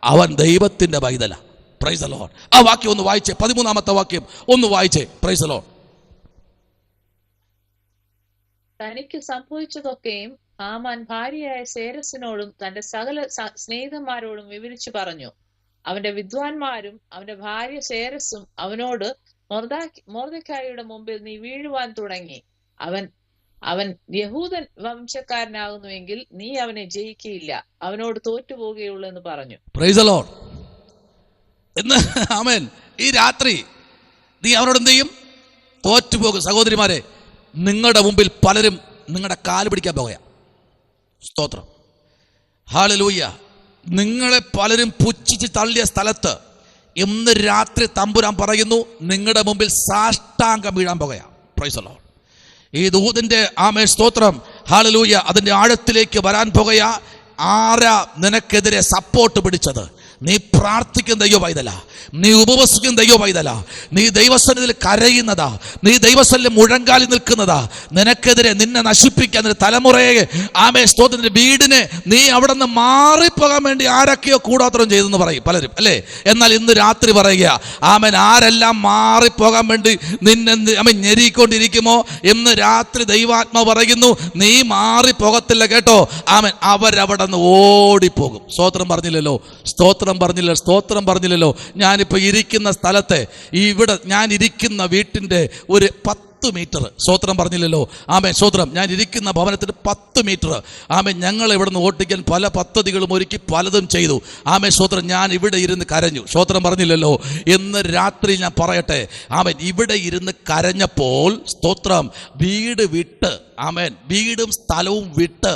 അവൻ ദൈവത്തിന്റെ പൈതല. Price the Lord. ആ വാക്യം ഒന്ന് വായിച്ചേ, 13-ാമത്തെ വാക്യം ഒന്ന് വായിച്ചേ. Price the Lord. തനിക്ക് സംഭവിച്ചതൊക്കെയും ഹാമാൻ ഭാര്യയായ സേരസിനോടും തന്റെ സകല സ്നേഹിതന്മാരോടും വിവരിച്ചു പറഞ്ഞു. അവന്റെ വിദ്വാൻമാരും അവന്റെ ഭാര്യ സേരസും അവനോട്, മൊർദെഖായിയുടെ മുമ്പിൽ നീ വീഴുവാൻ തുടങ്ങി. അവൻ യഹൂദൻ വംശക്കാരനാകുന്നുവെങ്കിൽ നീ അവനെ ജയിക്കുകയില്ല, അവനോട് തോറ്റുപോകുകയുള്ളൂ എന്ന് പറഞ്ഞു. Price the Lord. എന്ന് ആമേൻ. ഈ രാത്രി നീ അവനോട് എന്ത് ചെയ്യും? തോറ്റുപോകും. സഹോദരിമാരെ, നിങ്ങളുടെ മുമ്പിൽ പലരും നിങ്ങളുടെ കാല് പിടിക്കാൻ പോകുക. സ്തോത്രം. ഹല്ലേലൂയ. നിങ്ങളെ പലരും പുച്ഛിച്ച് തള്ളിയ സ്ഥലത്ത് ഇന്ന് രാത്രി തമ്പുരാൻ പറയുന്നു, നിങ്ങളുടെ മുമ്പിൽ സാഷ്ടാംഗം വീഴാൻ പോകുക. Price the Lord. ഈ ദൂതന്റെ ആമേൻ, സ്തോത്രം. ഹല്ലേലൂയ. അതിന്റെ ആഴത്തിലേക്ക് വരാൻ പോകുക. ആരാ നിനക്കെതിരെ സപ്പോർട്ട് പിടിച്ചത്? നീ പ്രാർത്ഥിക്കുന്ന ദൈവ പൈതല, നീ ഉപവസിക്കുന്ന ദൈവ പൈതല, നീ ദൈവസന്നിധിയിൽ കരയുന്നതാ, നീ ദൈവസന്നിധിയിൽ മുഴങ്കാലിൽ നിൽക്കുന്നതാ. നിനക്കെതിരെ, നിന്നെ നശിപ്പിക്കാൻ, നിന്റെ തലമുറയെ ആമേ, സ്തോത്രത്തിന്റെ വീടിനെ നീ അവിടെ നിന്ന് മാറിപ്പോകാൻ വേണ്ടി ആരൊക്കെയോ കൂടാത്രം ചെയ്തെന്ന് പറയും പലരും, അല്ലേ? എന്നാൽ ഇന്ന് രാത്രി പറയുക, ആമൻ, ആരെല്ലാം മാറിപ്പോകാൻ വേണ്ടി നിന്നെ ആമൻ ഞെരിക്കൊണ്ടിരിക്കുമോ, ഇന്ന് രാത്രി ദൈവാത്മാ പറയുന്നു, നീ മാറിപ്പോകത്തില്ല കേട്ടോ. ആമൻ, അവരവിടെ നിന്ന് ഓടിപ്പോകും. സ്തോത്രം പറഞ്ഞില്ലല്ലോ, സ്തോത്രം പറഞ്ഞില്ല, സ്തോത്രം പറഞ്ഞില്ലല്ലോ. ഞാനിപ്പോൾ ഇരിക്കുന്ന സ്ഥലത്തെ, ഇവിടെ ഞാൻ ഇരിക്കുന്ന വീട്ടിൻ്റെ ഒരു 10 മീറ്റർ, സ്തോത്രം പറഞ്ഞില്ലല്ലോ. ആമേൻ, സ്തോത്രം. ഞാൻ ഇരിക്കുന്ന ഭവനത്തിന് 10 മീറ്റർ. ആമേൻ, ഞങ്ങൾ ഇവിടെ നിന്ന് ഓട്ടിക്കാൻ പല പദ്ധതികളും ഒരുക്കി പലതും ചെയ്തു. ആമേൻ, സ്തോത്രം. ഞാൻ ഇവിടെ ഇരുന്ന് കരഞ്ഞു. സ്തോത്രം പറഞ്ഞില്ലല്ലോ. ഇന്ന് രാത്രി ഞാൻ പറയട്ടെ, ആമേൻ, ഇവിടെ ഇരുന്ന് കരഞ്ഞപ്പോൾ, സ്തോത്രം, വീട് വിട്ട്, ആമേൻ, വീടും സ്ഥലവും വിട്ട്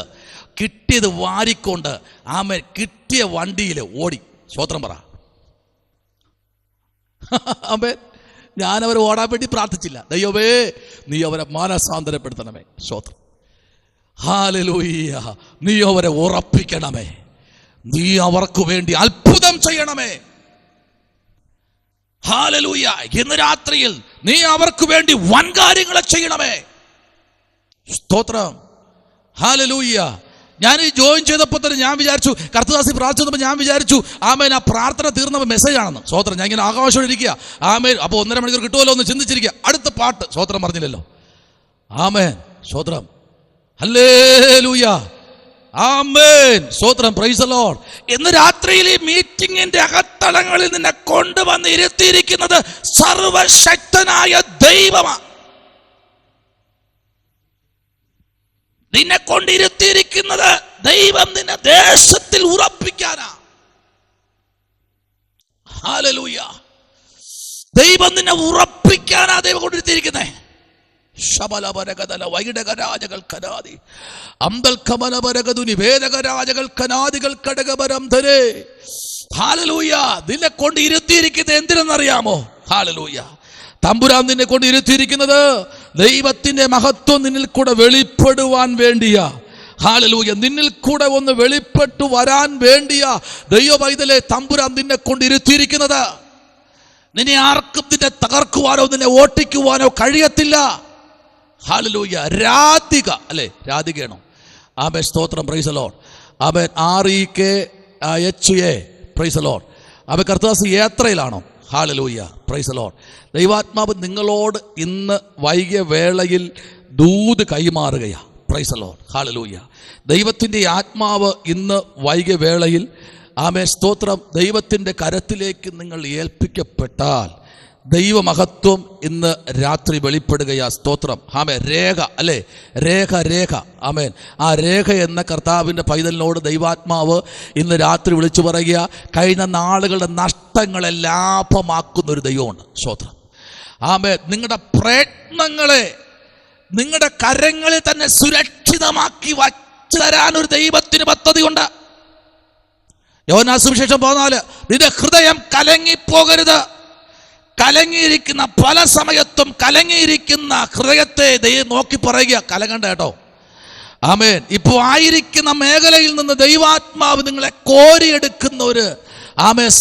കിട്ടിയത് വാരിക്കൊണ്ട്, ആമേൻ, കിട്ടിയ വണ്ടിയിൽ ഓടി. സ്തോത്രം പറ. ആമേൻ. ഞാനവരെ ഓടാൻ വേണ്ടി പ്രാർത്ഥിച്ചില്ല. ദൈവമേ, നീ അവരെ മാനസാന്തരപ്പെടുത്തണമേ. സ്തോത്രം. ഹല്ലേലൂയ. നീ അവരെ ഉറപ്പിക്കണമേ. നീ അവർക്ക് വേണ്ടി അത്ഭുതം ചെയ്യണമേ. ഹല്ലേലൂയ. ഇന്ന് രാത്രിയിൽ നീ അവർക്ക് വേണ്ടി വൻകാര്യങ്ങളെ ചെയ്യണമേ. സ്തോത്രം. ഹല്ലേലൂയ. ഞാൻ ഈ ജോയിൻ ചെയ്തപ്പോൾ തന്നെ ഞാൻ വിചാരിച്ചു, കർത്തദാസി പ്രാർത്ഥിച്ചപ്പോൾ ഞാൻ വിചാരിച്ചു, ആമേൻ, ആ പ്രാർത്ഥന തീർന്നപ്പോൾ മെസ്സേജ് ആണെന്ന്. സ്തോത്രം. ഞാൻ ഇങ്ങനെ ആകാശത്തോടെ ഇരിക്കുക. ആമേൻ. അപ്പോൾ 1.5 മണിക്കൂർ കിട്ടുമല്ലോ എന്ന് ചിന്തിച്ചിരിക്കുക. അടുത്ത പാട്ട്. സ്തോത്രം പറഞ്ഞില്ലല്ലോ. ആമേൻ. സ്തോത്രം. ഹല്ലേലൂയ. ആമേൻ. സ്തോത്രം. Praise the Lord. ഇന്ന് രാത്രിയിൽ ഈ മീറ്റിംഗിന്റെ അകത്തളങ്ങളിൽ നിന്നെ കൊണ്ടുവന്ന് ഇരുത്തിയിരിക്കുന്നത് സർവശക്തനായ ദൈവമാണ്. നിന്നെ കൊണ്ടിരുത്തിയിരിക്കുന്നത് ദൈവം നിന്നെ ദേശത്തിൽ ഉറപ്പിക്കാനാ. ഹല്ലേലൂയ. ദൈവം നിന്നെ ഉറപ്പിക്കാനാ ദൈവം കൊണ്ടിരുത്തിയിരിക്കുന്നേ. ശബലപരകതല വൈഡകരാജകൾ കനാദി അംദൽ കമലപരകതു നിവേദകരാജകൾ കനാദികൾ കടകപരം ധരേ. ഹല്ലേലൂയ. നിന്നെ കൊണ്ട് ഇരുത്തിയിരിക്കുന്നത് എന്തിനെന്നറിയാമോ? ഹല്ലേലൂയ. തമ്പുരാൻ നിന്നെ കൊണ്ട് ഇരുത്തിയിരിക്കുന്നത് ദൈവത്തിന്റെ മഹത്വം നിന്നിൽ കൂടെ വെളിപ്പെടുവാൻ വേണ്ടിയാ. ഹല്ലേലൂയ. നിന്നിൽ കൂടെ ഒന്ന് വെളിപ്പെട്ടു വരാൻ വേണ്ടിയാ ദൈവ പൈതലെ തമ്പുരാൻ നിന്നെ കൊണ്ട് ഇരുത്തിയിരിക്കുന്നത്. നിന്നെ ആർക്കും നിന്നെ തകർക്കുവാനോ നിന്നെ ഓട്ടിക്കുവാനോ കഴിയത്തില്ല. ഹല്ലേലൂയ. രാധിക, അല്ലേ? രാധികയാണോ? ആമേൻ. സ്തോത്രം. Praise the Lord. Amen. REKHA. Praise the Lord. Amen. കർത്താവ് യാത്രയിലാണോ? Hallelujah, praise the Lord. ദൈവാത്മാവ് നിങ്ങളോട് ഇന്ന് വൈകിയ വേളയിൽ ദൂത് കൈമാറുകയാണ്. Praise the Lord, hallelujah. ദൈവത്തിൻ്റെ ആത്മാവ് ഇന്ന് വൈകിയ വേളയിൽ സ്തോത്രം ദൈവത്തിൻ്റെ കരത്തിലേക്ക് നിങ്ങൾ ഏൽപ്പിക്കപ്പെട്ടാൽ ദൈവമഹത്വം ഇന്ന് രാത്രി വെളിപ്പെടുകയാ. സ്തോത്രം. രേഖ അല്ലേ, രേഖ. ആമേൻ. ആ രേഖ എന്ന കർത്താവിൻ്റെ പൈതലിനോട് ദൈവാത്മാവ് ഇന്ന് രാത്രി വിളിച്ചു പറയുക, കഴിഞ്ഞ നാളുകളുടെ നഷ്ടങ്ങളെ ലാഭമാക്കുന്നൊരു ദൈവമുണ്ട്. സ്തോത്രം. ആമേൻ. നിങ്ങളുടെ പ്രയത്നങ്ങളെ നിങ്ങളുടെ കരങ്ങളിൽ തന്നെ സുരക്ഷിതമാക്കി വച്ചു തരാനൊരു ദൈവത്തിന് പദ്ധതിയുണ്ട്. യോഹന്നാൻ സുവിശേഷം 14, നിന്റെ ഹൃദയം കലങ്ങിപ്പോകരുത്. കലങ്ങിയിരിക്കുന്ന, പല സമയത്തും കലങ്ങിയിരിക്കുന്ന ഹൃദയത്തെ ദൈവം നോക്കി പറയുക, കലങ്ങണ്ട കേട്ടോ. ആമേൻ. ഇപ്പോൾ ആയിരിക്കുന്ന മേഖലയിൽ നിന്ന് ദൈവാത്മാവ് നിങ്ങളെ കോരിയെടുക്കുന്ന ഒരു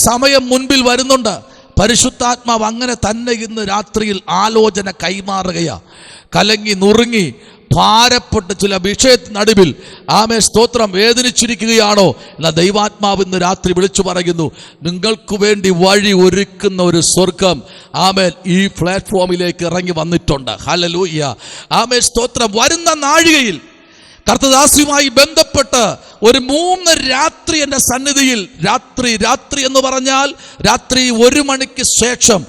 സമയം മുൻപിൽ വരുന്നുണ്ട്. പരിശുദ്ധാത്മാവ് അങ്ങനെ തന്നെ ഇന്ന് രാത്രിയിൽ ആലോചന കൈമാറുകയാ. കലങ്ങി നുറുങ്ങി ഭാരപ്പെട്ട് ചില വിഷയത്തിന് നടുവിൽ സ്തോത്രം വേദനിച്ചിരിക്കുകയാണോ എന്ന ദൈവാത്മാവ് ഇന്ന് രാത്രി വിളിച്ചു പറയുന്നു, നിങ്ങൾക്ക് വേണ്ടി വഴി ഒരുക്കുന്ന ഒരു സ്വർഗം ഈ പ്ലാറ്റ്ഫോമിലേക്ക് ഇറങ്ങി വന്നിട്ടുണ്ട്. ഹല്ലേലൂയ. സ്തോത്രം. വരുന്ന നാഴികയിൽ കർത്തദാസിയുമായി ബന്ധപ്പെട്ട് ഒരു 3 രാത്രി എൻ്റെ സന്നിധിയിൽ, രാത്രി എന്ന് പറഞ്ഞാൽ രാത്രി 1 മണിക്ക് ശേഷം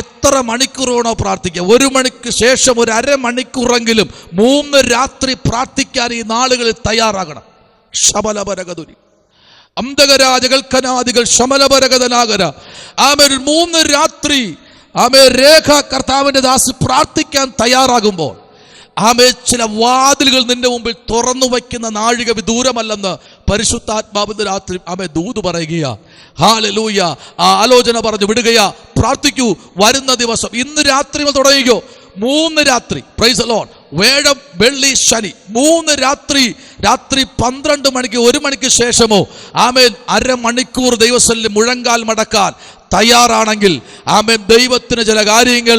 എത്ര മണിക്കൂറാണോ പ്രാർത്ഥിക്കുക, 1 മണിക്ക് ശേഷം ഒരു അരമണിക്കൂറെങ്കിലും 3 രാത്രി പ്രാർത്ഥിക്കാൻ ഈ നാളുകളിൽ തയ്യാറാകണം. ശബലപരകതുരി അന്തകരാജകൽക്കനാദികൾ ശമലപരകതനാകര 3 രാത്രി രേഖ കർത്താവിൻ്റെ ദാസ് പ്രാർത്ഥിക്കാൻ തയ്യാറാകുമ്പോൾ ചില വാതിലുകൾ നിന്റെ മുമ്പിൽ തുറന്നു വയ്ക്കുന്ന നാഴിക വിദൂരമല്ലെന്ന് പരിശുദ്ധാത്മാവിന്റെ രാത്രി ദൂത് പറയുകയാ. ഹല്ലേലൂയ. ആ ആലോചന പറഞ്ഞു വിടുകയാ. പ്രാർത്ഥിക്കൂ. വരുന്ന ദിവസം ഇന്ന് രാത്രി തുടങ്ങിക്കോ. 3 രാത്രി. Price the Lord. വേഴം, വെള്ളി, ശനി 3 രാത്രി 12 മണിക്ക് 1 മണിക്ക് ശേഷമോ അരമണിക്കൂർ ദൈവസന്നിധിയിൽ മുഴങ്കാൽ മടക്കാൻ തയ്യാറാണെങ്കിൽ ദൈവത്തിന് ചില കാര്യങ്ങൾ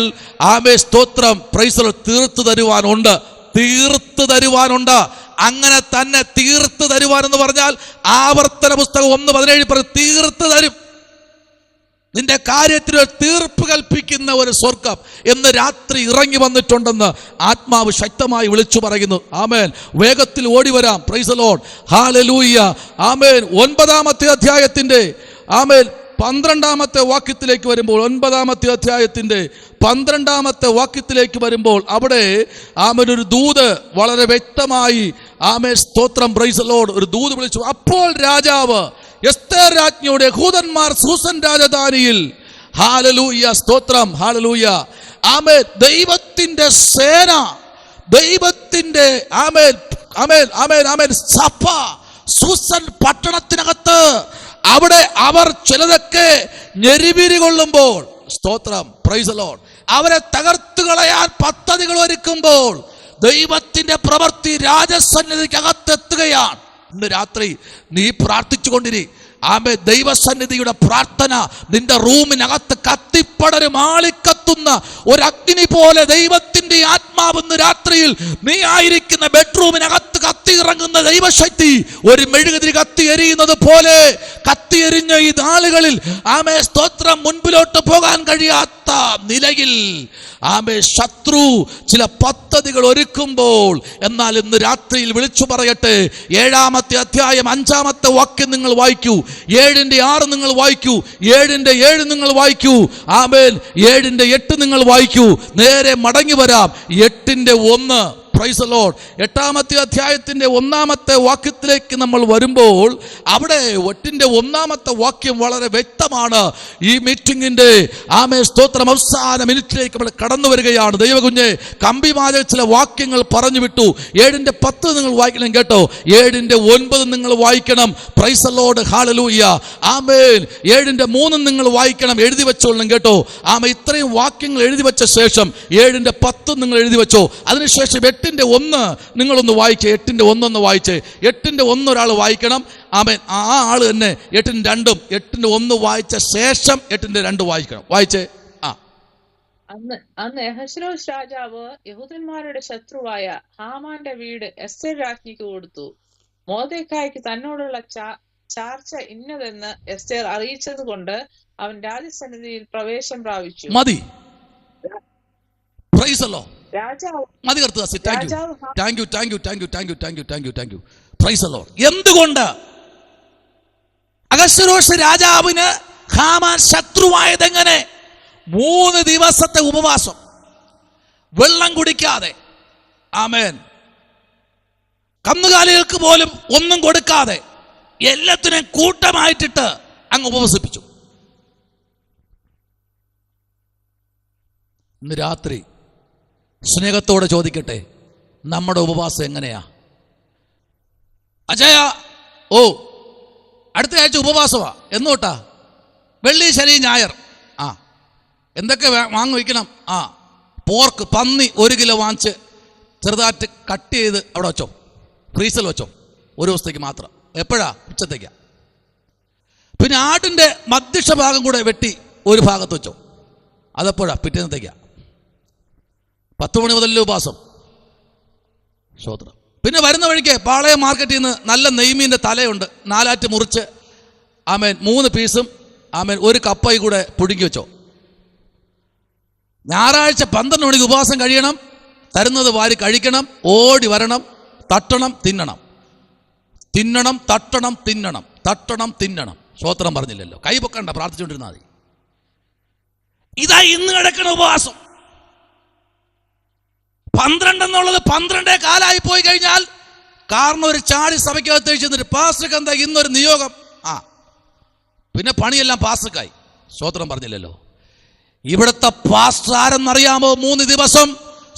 സ്തോത്രം പ്രൈസ് ദി ലോർഡ് തീർത്തു തരുവാനുണ്ട്. അങ്ങനെ തന്നെ തീർത്തു തരുവാൻ എന്ന് പറഞ്ഞാൽ ആവർത്തന പുസ്തകം 1:17 പറയും, തീർത്തു തരും. നിന്റെ കാര്യത്തിൽ തീർപ്പ് കൽപ്പിക്കുന്ന ഒരു സ്വർഗം എന്ന് രാത്രി ഇറങ്ങി വന്നിട്ടുണ്ടെന്ന് ആത്മാവ് ശക്തമായി വിളിച്ചു പറയുന്നു. ആമേൻ. വേഗത്തിൽ ഓടി വരാം. Price the Lord. ഹല്ലേലൂയ. ആമേൻ. 9-ാമത്തെ അധ്യായത്തിന്റെ 12-ാമത്തെ വാക്യത്തിലേക്ക് വരുമ്പോൾ, 9-ാമത്തെ അധ്യായത്തിന്റെ 12-ാമത്തെ വാക്യത്തിലേക്ക് വരുമ്പോൾ അവിടെ ഒരു ദൂത് വളരെ വ്യക്തമായി സ്തോത്രം പ്രൈസ് ദി ലോർഡ് ഒരു ദൂത് വിളിച്ചു. അപ്പോൾ രാജാവ് എസ്തേർ രാജ്ഞിയുടെ യഹൂദന്മാർ സൂസൻ രാജധാനിയിൽ, ഹല്ലേലൂയ, സ്തോത്രം, ഹല്ലേലൂയ, ദൈവത്തിന്റെ സേന, ദൈവത്തിന്റെ സഭ സൂസൻ പട്ടണത്തിനകത്ത് അവിടെ അവർ ചിലതൊക്കെ ഞെരിപിരി കൊള്ളുമ്പോൾ, സ്തോത്രം പ്രൈസ് ദി ലോർഡ്, അവരെ തകർത്തു കളയാൻ പദ്ധതികൾ ഒരുക്കുമ്പോൾ ദൈവത്തിന്റെ പ്രവൃത്തി രാജസന്നിധിക്കകത്തെത്തുകയാണ്. ഇന്ന് രാത്രി നീ പ്രാർത്ഥിച്ചുകൊണ്ടിരി. ദൈവസന്നിധിയുടെ പ്രാർത്ഥന നിന്റെ റൂമിനകത്ത് കത്തിപ്പടരും, ആളിക്കത്തുന്ന ഒരു അഗ്നി പോലെ ദൈവത്തിന്റെ ആത്മാവ് ഇന്ന് രാത്രിയിൽ നീ ആയിരിക്കുന്ന ബെഡ്റൂമിനകത്ത് കത്തിയിറങ്ങുന്ന ദൈവശക്തി ഒരു മെഴുകുതിരി കത്തി എരിയുന്നത് പോലെ കത്തിയെരിഞ്ഞ ഈ നാളുകളിൽ സ്തോത്രം മുൻപിലോട്ട് പോകാൻ കഴിയാത്ത നിലയിൽ ശത്രു ചില പദ്ധതികൾ ഒരുക്കുമ്പോൾ, എന്നാൽ ഇന്ന് രാത്രിയിൽ വിളിച്ചു പറയട്ടെ, 7-ാമത്തെ അധ്യായം 5-ാമത്തെ വാക്യം നിങ്ങൾ വായിക്കൂ, 7-ന്റെ 6 നിങ്ങൾ വായിക്കൂ, 7-ന്റെ 7 നിങ്ങൾ വായിക്കൂ, 7-ന്റെ 8 നിങ്ങൾ വായിക്കൂ. നേരെ മടങ്ങി വരാം. 8-ന്റെ 1 പ്രൈസ് ദി ലോർഡ്. 8-ാമത്തെ അധ്യായത്തിന്റെ 1-ാമത്തെ വാക്യത്തിലേക്ക് നമ്മൾ വരുമ്പോൾ അവിടെ 8-ന്റെ 1-ാമത്തെ വാക്യം വളരെ വ്യക്തമാണ്. ഈ മീറ്റിംഗിന്റെ സ്തോത്രം അവസാന മിനിറ്റിലേക്ക് നമ്മൾ കടന്നു വരികയാണ്. ദൈവകുഞ്ഞെ കമ്പിമാല ചില വാക്യങ്ങൾ പറഞ്ഞു വിട്ടു. 7-ന്റെ 10 നിങ്ങൾ വായിക്കണം കേട്ടോ. 7-ന്റെ 9 നിങ്ങൾ വായിക്കണം. Price the Lord. ഹല്ലേലൂയ. ആമേൻ. 7-ന്റെ 3 നിങ്ങൾ വായിക്കണം. എഴുതി വെച്ചോളണം കേട്ടോ. ഇത്രയും വാക്യങ്ങൾ എഴുതി വെച്ച ശേഷം 7-ന്റെ 10 നിങ്ങൾ എഴുതി വെച്ചോ. അതിനുശേഷം 8-ന്റെ 1 നിങ്ങളൊന്ന് വായിച്ചേ. 8-ന്റെ 1 ഒന്ന് വായിച്ചേ. 8-ന്റെ 1 ഒരാൾ വായിക്കണം. ആമേൻ. ആ ആള് തന്നെ 8-ന്റെ 2ഉം 8-ന്റെ 1 വായിച്ച ശേഷം 8-ന്റെ 2 വായിക്കണം. വായിച്ചേ. അന്ന് അഹശ്വേരോശ് രാജാവ് യഹൂദന്മാരുടെ ശത്രുവായ ഹാമാന്റെ വീട് എസ്തേർ രാജ്ഞിക്ക് കൊടുത്തു. മൊർദെഖായിക്ക് തന്നോടുള്ള ചാർച്ച ഇന്നതെന്ന് എസ്തേർ അറിയിച്ചത് കൊണ്ട് അവൻ രാജസന്നിധിയിൽ പ്രവേശം പ്രാപിച്ചു. മതി. Price the Lord. രാജാവ് മതി കർത്താവേ. Thank you. Price the Lord. എന്തുകൊണ്ട് അഹശ്വേരോശ് രാജാവിന് ഹാമാൻ ശത്രുവായതെങ്ങനെ? 3 ദിവസത്തെ ഉപവാസം, വെള്ളം കുടിക്കാതെ, ആമേൻ, കന്നുകാലികൾക്ക് പോലും ഒന്നും കൊടുക്കാതെ എല്ലാത്തിനെയും കൂട്ടമായിട്ടിട്ട് അങ്ങ് ഉപവസിപ്പിച്ചു. ഇന്ന് രാത്രി സ്നേഹത്തോടെ ചോദിക്കട്ടെ, നമ്മുടെ ഉപവാസം എങ്ങനെയാ? അജയ, ഓ അടുത്ത ആഴ്ച ഉപവാസമാ. എന്നോട്ടാ? വെള്ളി, ശനി, ഞായർ. ആ, എന്തൊക്കെ വാങ്ങി വയ്ക്കണം? ആ, പോർക്ക്, പന്നി 1 കിലോ വാങ്ങിച്ച് ചെറുതായിട്ട് കട്ട് ചെയ്ത് അവിടെ വെച്ചോ, ഫ്രീസറിൽ വെച്ചോ, 1 ദിവസത്തേക്ക് മാത്രം. എപ്പോഴാ? ഉച്ചത്തേക്കാ. പിന്നെ ആടിൻ്റെ മധ്യക്ഷ ഭാഗം കൂടെ വെട്ടി 1 ഭാഗത്ത് വെച്ചോ. അതെപ്പോഴാ? പിറ്റേന്നത്തേക്കാ. 10 മണി മുതൽ ഉപവാസം. സ്തോത്രം. പിന്നെ വരുന്ന വഴിക്ക് പാളയം മാർക്കറ്റിൽ നിന്ന് നല്ല നെയ്മീൻ്റെ തലയുണ്ട്, 4 ആറ്റ് മുറിച്ച്, ആമേൻ, 3 പീസും, ആമേൻ, 1 കപ്പയും കൂടെ പുഴുങ്ങി വെച്ചോ. ഞായറാഴ്ച 12 മണിക്ക് ഉപവാസം കഴിയണം. തരുന്നത് വാരി കഴിക്കണം, ഓടി വരണം, തട്ടണം, തിന്നണം. തിന്നണം, തട്ടണം, തിന്നണം, തട്ടണം, തിന്നണം. സ്തോത്രം പറഞ്ഞില്ലല്ലോ. കൈ പൊക്കണ്ട, പ്രാർത്ഥിച്ചുകൊണ്ടിരുന്നാൽ മതി. ഇതാ ഇന്ന് കിടക്കണ ഉപവാസം. 12 എന്നുള്ളത് 12 കാലായി പോയി കഴിഞ്ഞാൽ കാരണം ഒരു ചാടി സഭയ്ക്കകത്ത് ചെന്നിട്ട് പാസ്റ്റർക്ക് എന്താ ഇന്നൊരു നിയോഗം? ആ, പിന്നെ പണിയെല്ലാം പാസ്റ്റർക്കായി. സ്തോത്രം പറഞ്ഞില്ലല്ലോ. ഇവിടുത്തെ പാസ്റ്റർ ആരെന്നറിയാമോ? 3 ദിവസം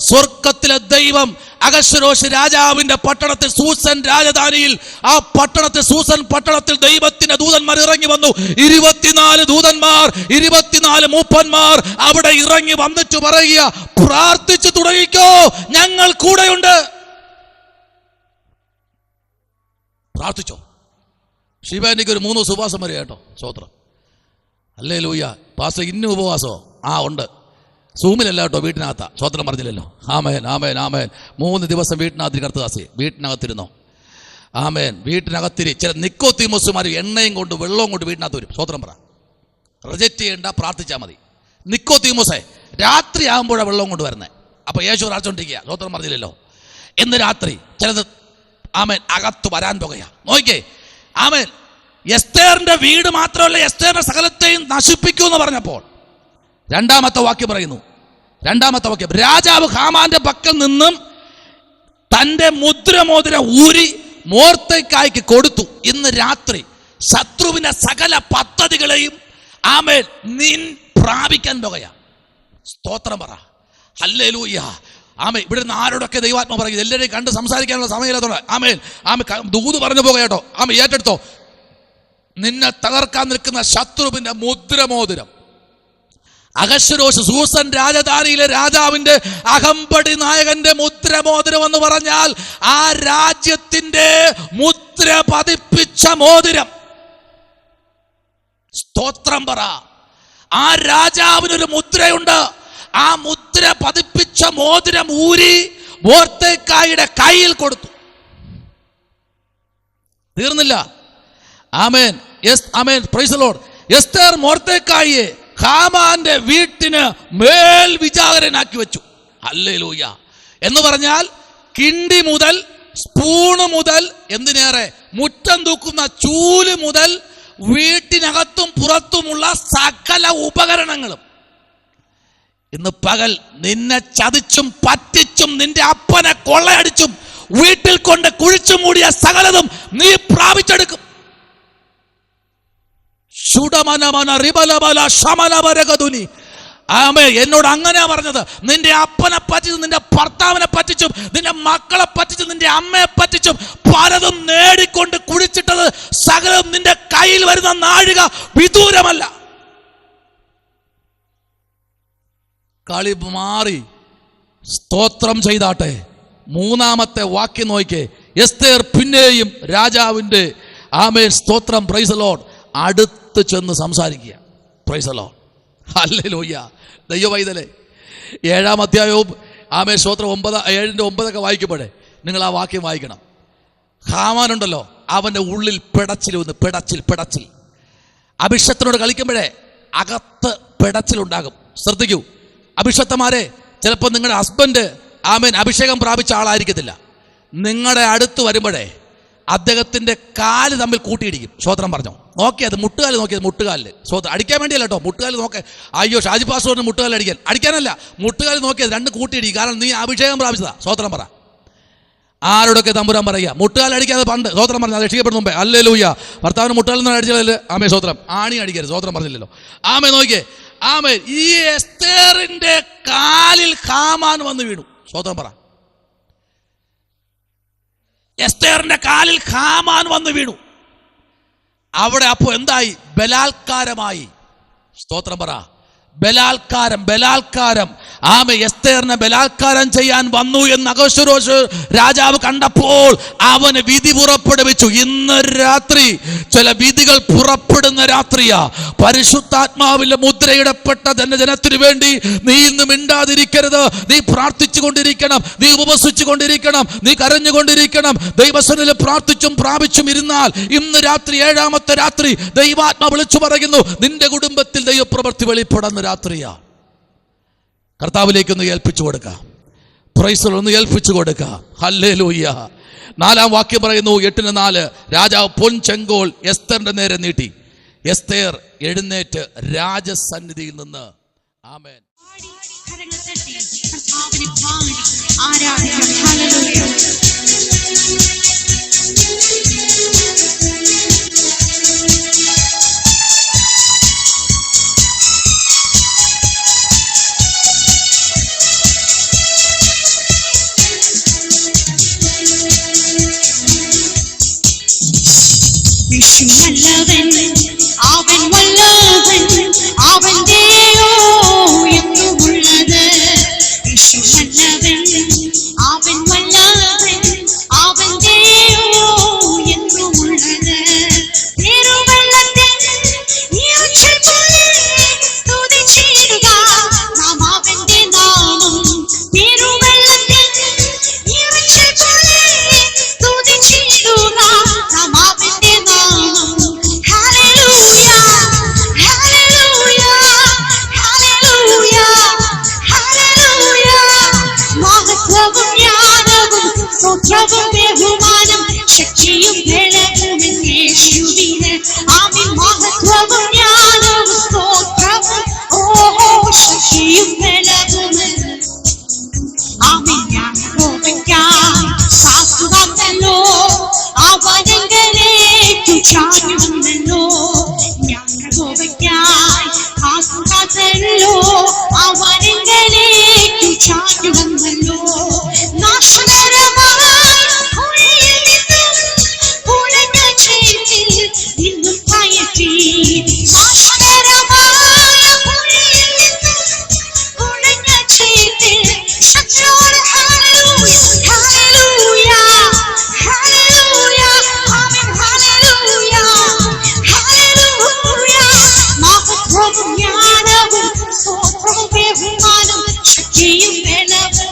സ്വർഗത്തിലെ ദൈവം അഹശ്വേരോശ് രാജാവിന്റെ പട്ടണത്തിൽ, സൂസൻ രാജധാനിയിൽ, ആ പട്ടണത്തിൽ, സൂസൻ പട്ടണത്തിൽ ദൈവത്തിന്റെ ദൂതന്മാർ ഇറങ്ങി വന്നു. 24 ദൂതന്മാർ, 24 മൂപ്പന്മാർ അവിടെ ഇറങ്ങി വന്നിട്ട് പറയുക, പ്രാർത്ഥിച്ചു തുടങ്ങിക്കോ, ഞങ്ങൾ കൂടെയുണ്ട്. പ്രാർത്ഥിച്ചോ. ശിവാനിക്ക് ഒരു 3 ദിവസം ഉപവാസം വരെ കേട്ടോ. സ്തോത്രം. ഹല്ലേലൂയ. പാസ്റ്റർ ഇന്നും ഉപവാസമോ? ആ, ഉണ്ട്. സൂമിലല്ല കേട്ടോ, വീട്ടിനകത്താ. സ്തോത്രം പറഞ്ഞില്ലല്ലോ. ആമേൻ, ആമേൻ, ആമേൻ. 3 ദിവസം വീട്ടിനകത്ത് കർത്താസി, വീട്ടിനകത്തിരുന്നോ. ആമേൻ. വീട്ടിനകത്തിരി. ചില നിക്കോദീമോസുമാർ എണ്ണയും കൊണ്ട് വെള്ളവും കൊണ്ട് വീട്ടിനകത്ത് വരും. സ്തോത്രം പറ. റിജക്റ്റ് ചെയ്യേണ്ട, പ്രാർത്ഥിച്ചാൽ മതി. നിക്കോദീമോസേ രാത്രി ആകുമ്പോഴാണ് വെള്ളം കൊണ്ട് വരുന്നത്. അപ്പൊ യേശു പ്രാർത്ഥിച്ചോണ്ടിരിക്കുക. സ്തോത്രം പറഞ്ഞില്ലല്ലോ. എന്ന് രാത്രി ചിലത്, ആമേൻ, അകത്ത് വരാൻ പോകുകയാ. നോക്കിക്കേ, ആമേൻ. എസ്തേറിന്റെ വീട് മാത്രമല്ല, എസ്തേറിന്റെ സകലത്തെയും നശിപ്പിക്കൂന്ന് പറഞ്ഞപ്പോൾ 2-ാമത്തെ വാക്യം പറയുന്നു. 2-ാമത്തെ വാക്യം, രാജാവ് ഹാമാന്റെ പക്കൽ നിന്നും തന്റെ മുദ്രമോതിരം ഊരി മോർദെഖായിക്ക് കൊടുത്തു. ഇന്ന് രാത്രി ശത്രുവിന്റെ സകല പദ്ധതികളെയും, ആമേൻ, നീൻ പ്രാപിക്കാൻ പോകുകയാ. സ്തോത്രം പറ. ഹല്ലേലൂയ. ആമേൻ. ഇവിടെ നിന്ന് ആരോടൊക്കെ ദൈവാത്മ പറയുന്നത് എല്ലാവരെയും കണ്ട് സംസാരിക്കാനുള്ള സമയമില്ലാത്തോടെ ആമേൻ, ആമേൻ, ദൂത് പറഞ്ഞു പോകട്ടോ. ആമേൻ, ഏറ്റെടുത്തോ. നിന്നെ തകർക്കാൻ നിൽക്കുന്ന ശത്രുവിന്റെ മുദ്രമോതിരം, അഹശ്വേരോശ്, സൂസൻ രാജധാനിയിലെ രാജാവിന്റെ അകമ്പടി നായകന്റെ മുദ്രമോതിരം എന്ന് പറഞ്ഞാൽ ആ രാജ്യത്തിന്റെ മുദ്ര പതിപ്പിച്ച മോതിരം. സ്തോത്രം പറ. ആ രാജാവിനൊരു മുദ്രയുണ്ട്. ആ മുദ്ര പതിപ്പിച്ച മോതിരം ഊരി മോർദെഖായിയുടെ കയ്യിൽ കൊടുത്തു. തീർന്നില്ല. Amen. Amen. Praise the Lord. Esther മോർദെഖായിയെ ഹാമാന്റെ വീട്ടിന് മേൽ വിചാരനാക്കി വെച്ചു. ഹല്ലേലൂയ. എന്ന് പറഞ്ഞാൽ കിണ്ടി മുതൽ, സ്പൂണ് മുതൽ, എന്തിനേറെ മുറ്റം തൂക്കുന്ന ചൂല് മുതൽ വീട്ടിനകത്തും പുറത്തുമുള്ള സകല ഉപകരണങ്ങളും ഇന്ന് പകൽ നിന്നെ ചതിച്ചും പറ്റിച്ചും നിന്റെ അപ്പനെ കൊള്ളയടിച്ചും വീട്ടിൽ കൊണ്ട് കുഴിച്ചു മൂടിയ സകലതും നീ പ്രാപിച്ചെടുക്കും. ആമേ. എന്നോട് അങ്ങനെയാ പറഞ്ഞത്. നിന്റെ അപ്പനെ പറ്റിച്ചും നിന്റെ ഭർത്താവിനെ പറ്റിച്ചും നിന്റെ മക്കളെ പറ്റിച്ചും നിന്റെ അമ്മയെ പറ്റിച്ചും പലതും നേടിക്കൊണ്ട് കുഴിച്ചിട്ടത് സകലം നിന്റെ കയ്യിൽ വരുന്ന നാഴിക വിദൂരമല്ല. കളി മാറി. സ്തോത്രം ചെയ്താട്ടെ. 3-ാമത്തെ വാക്യം നോക്കിക്കേ. എസ്തേർ പിന്നെയും രാജാവിന്റെ, ആമേൻ, സ്തോത്രം, പ്രൈസ് ദി ലോർഡ്, അടുത്ത് ചെന്ന് സംസാരിക്കുക. Price the Lord. ഹല്ലേലൂയ. ദൈവവൈതലേ, 7-ാം അധ്യായവും, ആമേൻ, സ്തോത്രം, 7-9 വായിക്കുമ്പോഴേ നിങ്ങൾ ആ വാക്യം വായിക്കണം. ഹാമാനുണ്ടല്ലോ, അവന്റെ ഉള്ളിൽ പിടച്ചിൽ, പിടച്ചിൽ. അഭിഷത്തിനോട് കളിക്കുമ്പോഴേ അകത്ത് പിടച്ചിലുണ്ടാകും. ശ്രദ്ധിക്കൂ അഭിഷക്തന്മാരെ, ചിലപ്പോൾ നിങ്ങളുടെ ഹസ്ബൻഡ് അഭിഷേകം പ്രാപിച്ച ആളായിരിക്കത്തില്ല. നിങ്ങളുടെ അടുത്ത് വരുമ്പോഴേ അദ്ദേഹത്തിൻ്റെ കാല് തമ്മിൽ കൂട്ടിയിടിക്കും. സ്വോത്രം പറഞ്ഞോ, നോക്കിയത് മുട്ടുകാല്, നോക്കിയത് മുട്ടുകാലിൽ സ്വോത്രം അടിക്കാൻ വേണ്ടിയല്ല കേട്ടോ. മുട്ടുകാല് നോക്കേ, അയ്യോ ഷാജി പാസ്റ്ററിന് മുട്ടുകാല് അടിക്കാനല്ല, മുട്ടുകാല് നോക്കിയത് രണ്ട് കൂട്ടിയിടിക്കും. കാരണം നീ അഭിഷേകം പ്രാപിച്ചതാ. സ്വോത്രം പറ. ആരോടൊക്കെ തമ്പുരാൻ പറയുക, മുട്ടുകാൽ അടിക്കാതെ പണ്ട് സ്വോത്രം പറഞ്ഞാൽ രക്ഷിക്കപ്പെടുന്ന മുമ്പേ. ഹല്ലേലൂയ. ഭർത്താവിന് മുട്ടുകാലൊന്നും അടിച്ചില്ല, ആമേ സ്വോത്രം. ആണി അടിക്കരുത്, സ്വോത്രം പറഞ്ഞില്ലല്ലോ. ആമേ നോക്കിയേ, ആമേ ഈ എസ്തേറിന്റെ കാലിൽ ഹാമാൻ വന്ന് വീണു. സ്വോത്രം പറ. എസ്തേറിന്റെ കാലിൽ ഹാമാൻ വന്ന് വീണു. അവിടെ അപ്പോ എന്തായി? ബലാത്കാരമായി. സ്തോത്രം പറ. ബലാത്കാരം. ആമേ എസ്തേറിനെ ബലാത്കാരം ചെയ്യാൻ വന്നു എന്ന് അഹശ്വേരോശ് രാജാവ് കണ്ടപ്പോൾ അവന് വിധി പുറപ്പെടുവിച്ചു. ഇന്ന് രാത്രി ചില വിധികൾ പുറപ്പെടുന്ന രാത്രിയാ. പരിശുദ്ധാത്മാവിലെ മുദ്രയിടപ്പെട്ട തന്നെ ജനത്തിനു വേണ്ടി നീ ഇന്ന് മിണ്ടാതിരിക്കരുത്. നീ പ്രാർത്ഥിച്ചു കൊണ്ടിരിക്കണം, നീ ഉപവസിച്ചു കൊണ്ടിരിക്കണം, നീ കരഞ്ഞുകൊണ്ടിരിക്കണം. ദൈവസന്നിധിയിൽ പ്രാർത്ഥിച്ചും പ്രാപിച്ചും ഇരുന്നാൽ ഇന്ന് രാത്രി, ഏഴാമത്തെ രാത്രി, ദൈവാത്മാ വിളിച്ചു പറയുന്നു, നിന്റെ കുടുംബത്തിൽ ദൈവപ്രവൃത്തി വെളിപ്പെടുന്ന രാത്രിയാ. കർത്താവിലേക്കൊന്ന് ഏൽപ്പിച്ചു കൊടുക്കാം. പ്രൈസ് ഒന്ന് ഏൽപ്പിച്ചു കൊടുക്കാം. ഹല്ലേലൂയ. 4-ാം വാക്യം പറയുന്നു, 8:4, രാജാവ് പൊൻചെങ്കോൽ എസ്തറിന്റെ നേരെ നീട്ടി. എസ്തേർ എഴുന്നേറ്റ് രാജസന്നിധിയിൽ നിന്ന് ആമേൻ. അവൻ വല്ലവൻ, അവന്റെയോ എന്നുമുള്ളത്. യേശു വല്ലവൻ, അവൻ വല്ലവൻ, അവന്റെയോ എന്നുമുള്ളത്. തിരുവെള്ളത്തിൽ പോലെ സ്തുതിച്ചിടുക നാം അവന്റെ നാമം. തിരുവെള്ളത്തിൽ പോലെ സ്തുതിച്ചിടുക നാം അവന്റെ നാമം. ബഹുമാനം ശക്തിയും ബലവും യേശുവിന്. ആമേൻ. മഹത്വവും ജ്ഞാനവും സ്തോത്രവും ശക്തിയും ബലവും. ആമേൻ. യാക്കോബിനായി കാത്തുവന്നല്ലോ, അവനെങ്കിലേക്കു ചാഞ്ഞു വന്നല്ലോ. യാക്കോബിനായി കാത്തുവന്നല്ലോ, അവനെങ്കിലേക്കു ചാഞ്ഞു വന്നല്ലോ. ജ്ഞാനവും ബഹുമാനം ശക്തിയും ബലവും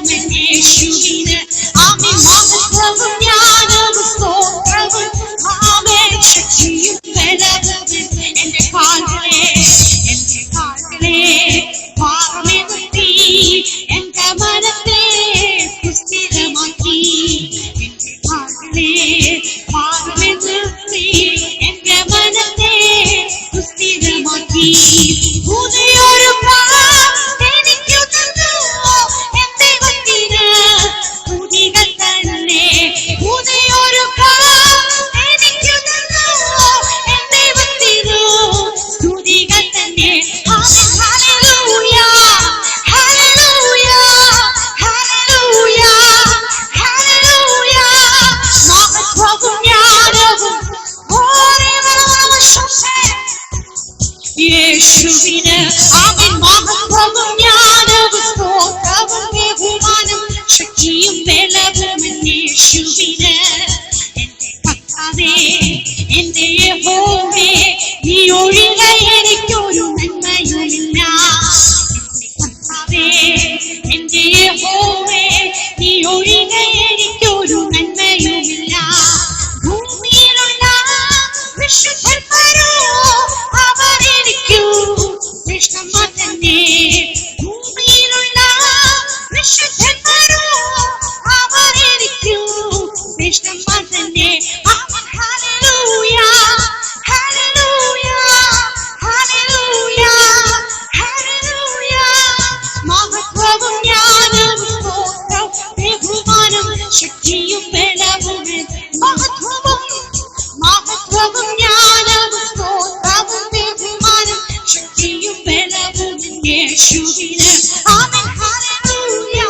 യേശുവിന് ആമേൻ ഹല്ലേലൂയ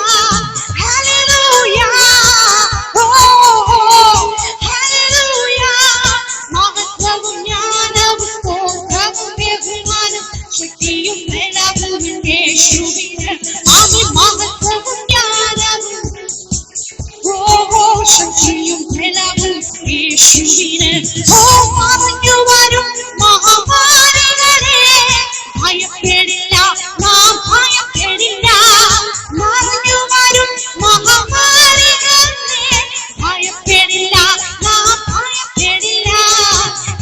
ഹല്ലേലൂയ ഓ ഹല്ലേലൂയ മഹത്വവും ജ്ഞാനവും സ്തോത്രവും ബഹുമാനവും ശക്തിയും ബലവും യേശുവിന് ആമേൻ മഹത്വവും ജ്ഞാനവും ശക്തിയും ബലവും യേശുവിന് ഓ മറഞ്ഞു വരും മഹാമാരികളെ ഭയപ്പെടില്ല നാം ഭയപ്പെടില്ല മറഞ്ഞു വരും മഹാമാരികളെ ഭയപ്പെടില്ല നാം ഭയപ്പെടില്ല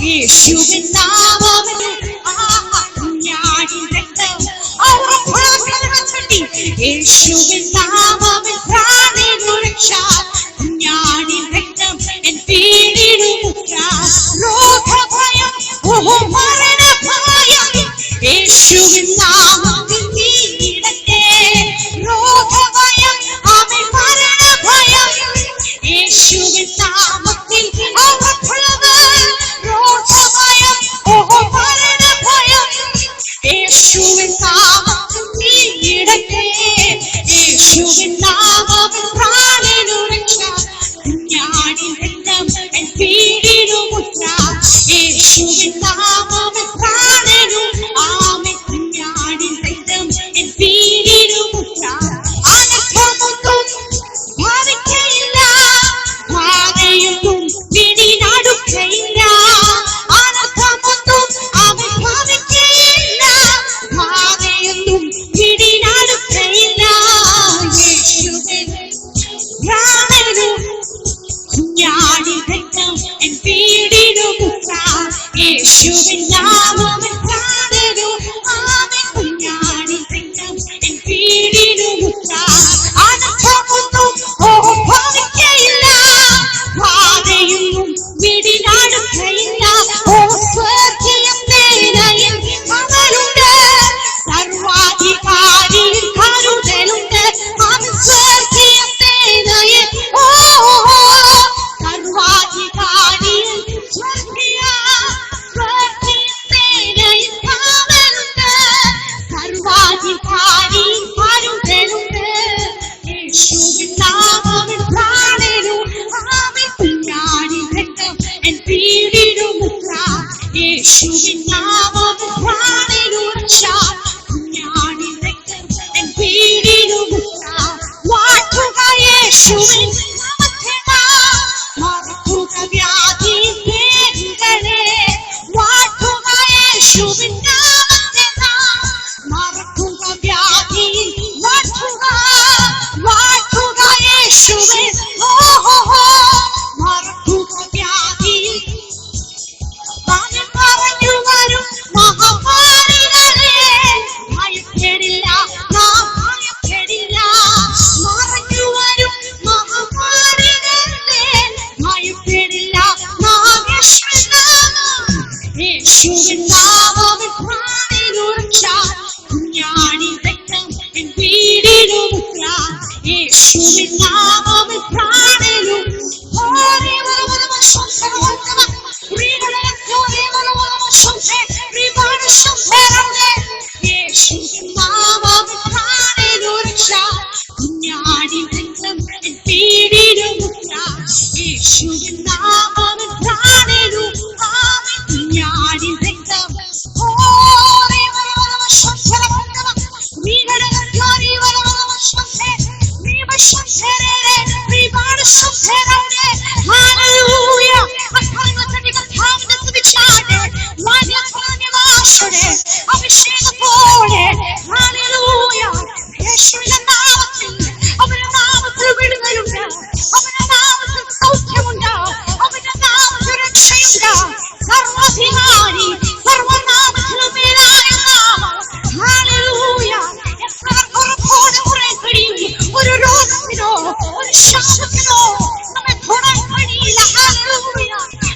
യേശുവിൻ നാമത്തിൽ കുഞ്ഞാടിൻ രക്തം യേശുവിൻ നാമത്തിൽ പ്രാണനു രക്ഷ കുഞ്ഞാടിൻ രക്തം എൻ പീഡിടുമുദ്ര ലോകഭയം മരണഭയം യേശുവിൻ നാമത്തിൽ നീങ്ങിടട്ടെ ലോകഭയം ആമേൻ മരണഭയം യേശുവിൻ നാമത്തിൽ അവർക്കുള്ളവർ ലോകഭയം മരണഭയം യേശുവിൻ നാമത്തിൽ നീങ്ങിടട്ടെ യേശുവിൻ നാമത്തിൽ പ്രാണനു രക്ഷ കുഞ്ഞാടിൻ രക്തം എൻ പീഡിടുമുദ്ര യേശുവിൻ നാമത്തിൽ പ്രാണനു ആമേൻ കുഞ്ഞാടിൻ രക്തം എൻ പീഡിടുമുദ്ര അനർത്ഥമൊന്നും ബാധിക്കയില്ല ബാധയൊന്നും പിടിനടുക്കയില്ല അനർത്ഥമൊന്നും അവൻ ബാധിക്കയില്ല ബാധയൊന്നും പിടിനടുക്കയില്ല യേശുവിൻ പ്രാണനു കുഞ്ഞാടിൻ രക്തം എൻ പീഡിടുമുദ്ര യേശുവിൻ നാമത്തിൽ പ്രാണനു ആമേൻ കുഞ്ഞാടിൻ രക്തം എൻ പീഡിടുമുദ്ര അനർത്ഥമൊന്നും ബാധിക്കയില്ല ബാധയൊന്നും പിടിനടുക്കയില്ല ഓ സ്വർഗീയ സേനയിൽ അവനുണ്ട് സർവാധികാരിയിൽ കരുതലുണ്ട് അവൻ സ്വർഗീയ സേനയിൽ സർവാധികാരിയിൽ സ്വർഗീയ സേനയിൽ അവനുണ്ട് സർവാധികാരിയിൽ കരുതലുണ്ട് യേശുവിൻ നാമത്തിൽ പ്രാണനു ആമേൻ കുഞ്ഞാടിൻ രക്തം എൻ പീഡിടുമുദ്ര യേശുവിൻ നാമത്തിൽ പ്രാണനു രക്ഷ കുഞ്ഞാടിൻ രക്തം എൻ പീഡിടുമുദ്ര വാഴ്ത്തുക യേശുവിൻ നാമത്തെ നാം മറക്കുക വ്യാധിയിൻ പേരുകളെ വാഴ്ത്തുക യേശുവിൻ നാമത്തെ നാം മറക്കുക വ്യാധിയിൻ വാഴ്ത്തുക യേശുവിൻ മറക്കുക വ്യാധിയിൻ പറഞ്ഞു വരും മഹാമാരികളെ ഭയപ്പെടില്ല നാം ഭയപ്പെടില്ല മറഞ്ഞു വരും മഹാമാരികളെ ഭയപ്പെടില്ല നാം യേശുവിൻ നാമത്തിൽ പ്രാണനു രക്ഷ കുഞ്ഞാടിൻ രക്തം എൻ പീഡിടുമുദ്ര യേശുവിൻ നാമത്തിൽ പ്രാണനു യേശുവിൻ നാമത്തിൽ പ്രാണനു രക്ഷ കുഞ്ഞാടിൻ രക്തം എൻ പീഡിടുമുദ്ര യേശുവിൻ നാമത്തിൽ പ്രാണനു ആമേൻ കുഞ്ഞാടിൻ രക്തം അഭിഷേകത്തോടെ യേശുവിന്റെ നാമത്തിൽ അവന്റെ നാമത്തിൽ വിടുതലുണ്ട് അവന്റെ നാമത്തിൽ സൗഖ്യമുണ്ട് അവന്റെ നാമത്തിൽ രക്ഷയുണ്ട് സർവാധികാരി സർവനാമത്തിലും മേലായ നാമം ഹല്ലേലൂയ എത്രത്തോടെ പറയാൻ കഴിയും ഒരു രോഗത്തിനോ ഒരു ശാപത്തിനോ നമ്മെ തൊടാൻ കഴിയില്ല ഹല്ലേലൂയ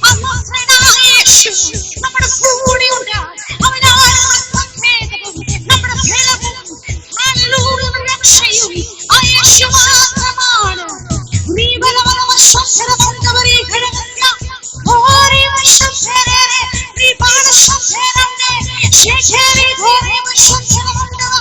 അന്നാഥനായ യേശു നമ്മുടെ കൂടെയുണ്ട് അവനാണ് നമ്മുടെ ബലവും ഹല്ലേലൂയ രക്ഷയും ആ യേശു മാത്രമാണ് നീ ബലവശംസരവന്തവരെ ഘടകല്ല ഓരേ വശംസരരെ നീ ബാണശംസരനെ ശേഖരി ഓരേ വശംസരവന്തവ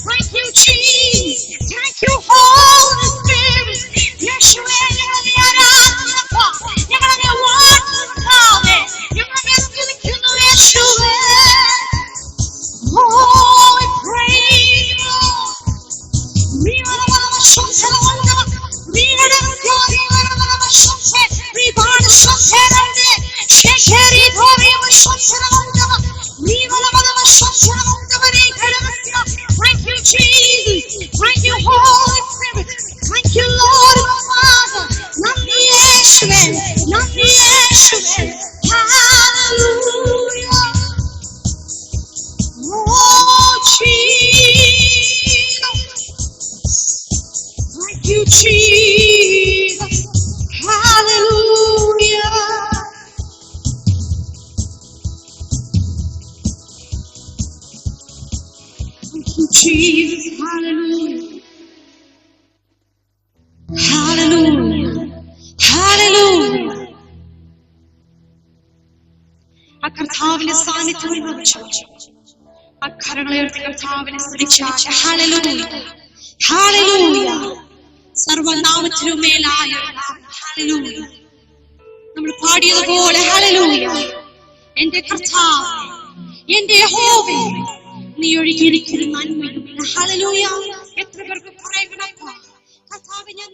Thank you, Jesus. Thank you, Holy Spirit. യേശുവേ, ഞങ്ങളെ ആരാധിക്കുന്നു. ഞങ്ങളെ വാഴ്ത്തുന്നു. ഞങ്ങളെ സ്തുതിക്കുന്നു യേശുവേ. Oh, we praise you. Thank you, Jesus. Thank you, Holy Spirit. Thank you, Lord and Father. Nandi Yeshua, Nandi Yeshua. Hallelujah. Oh, Jesus. Thank you, Jesus. Hallelujah. Thank you, Jesus. Hallelujah. Hallelujah. Hallelujah. ആ കർത്താവിന്റെ സാന്നിധ്യം ലഭിച്ചു. ആ കരങ്ങളെ ഉയർത്തി കർത്താവിനെ സ്തുതിച്ചാൽ hallelujah, hallelujah. സർവനാമത്തിനും മേലായ hallelujah. നമ്മൾ പാടിയതുപോലെ hallelujah. എന്റെ കർത്താവ്, എന്റെ യഹോവേ, നീ ഒഴുകിയിരിക്കുന്ന നന്മയും ഹല്ലേലൂയ. എത്ര പേർക്ക് പറയണം കർത്താവേ, ഞാൻ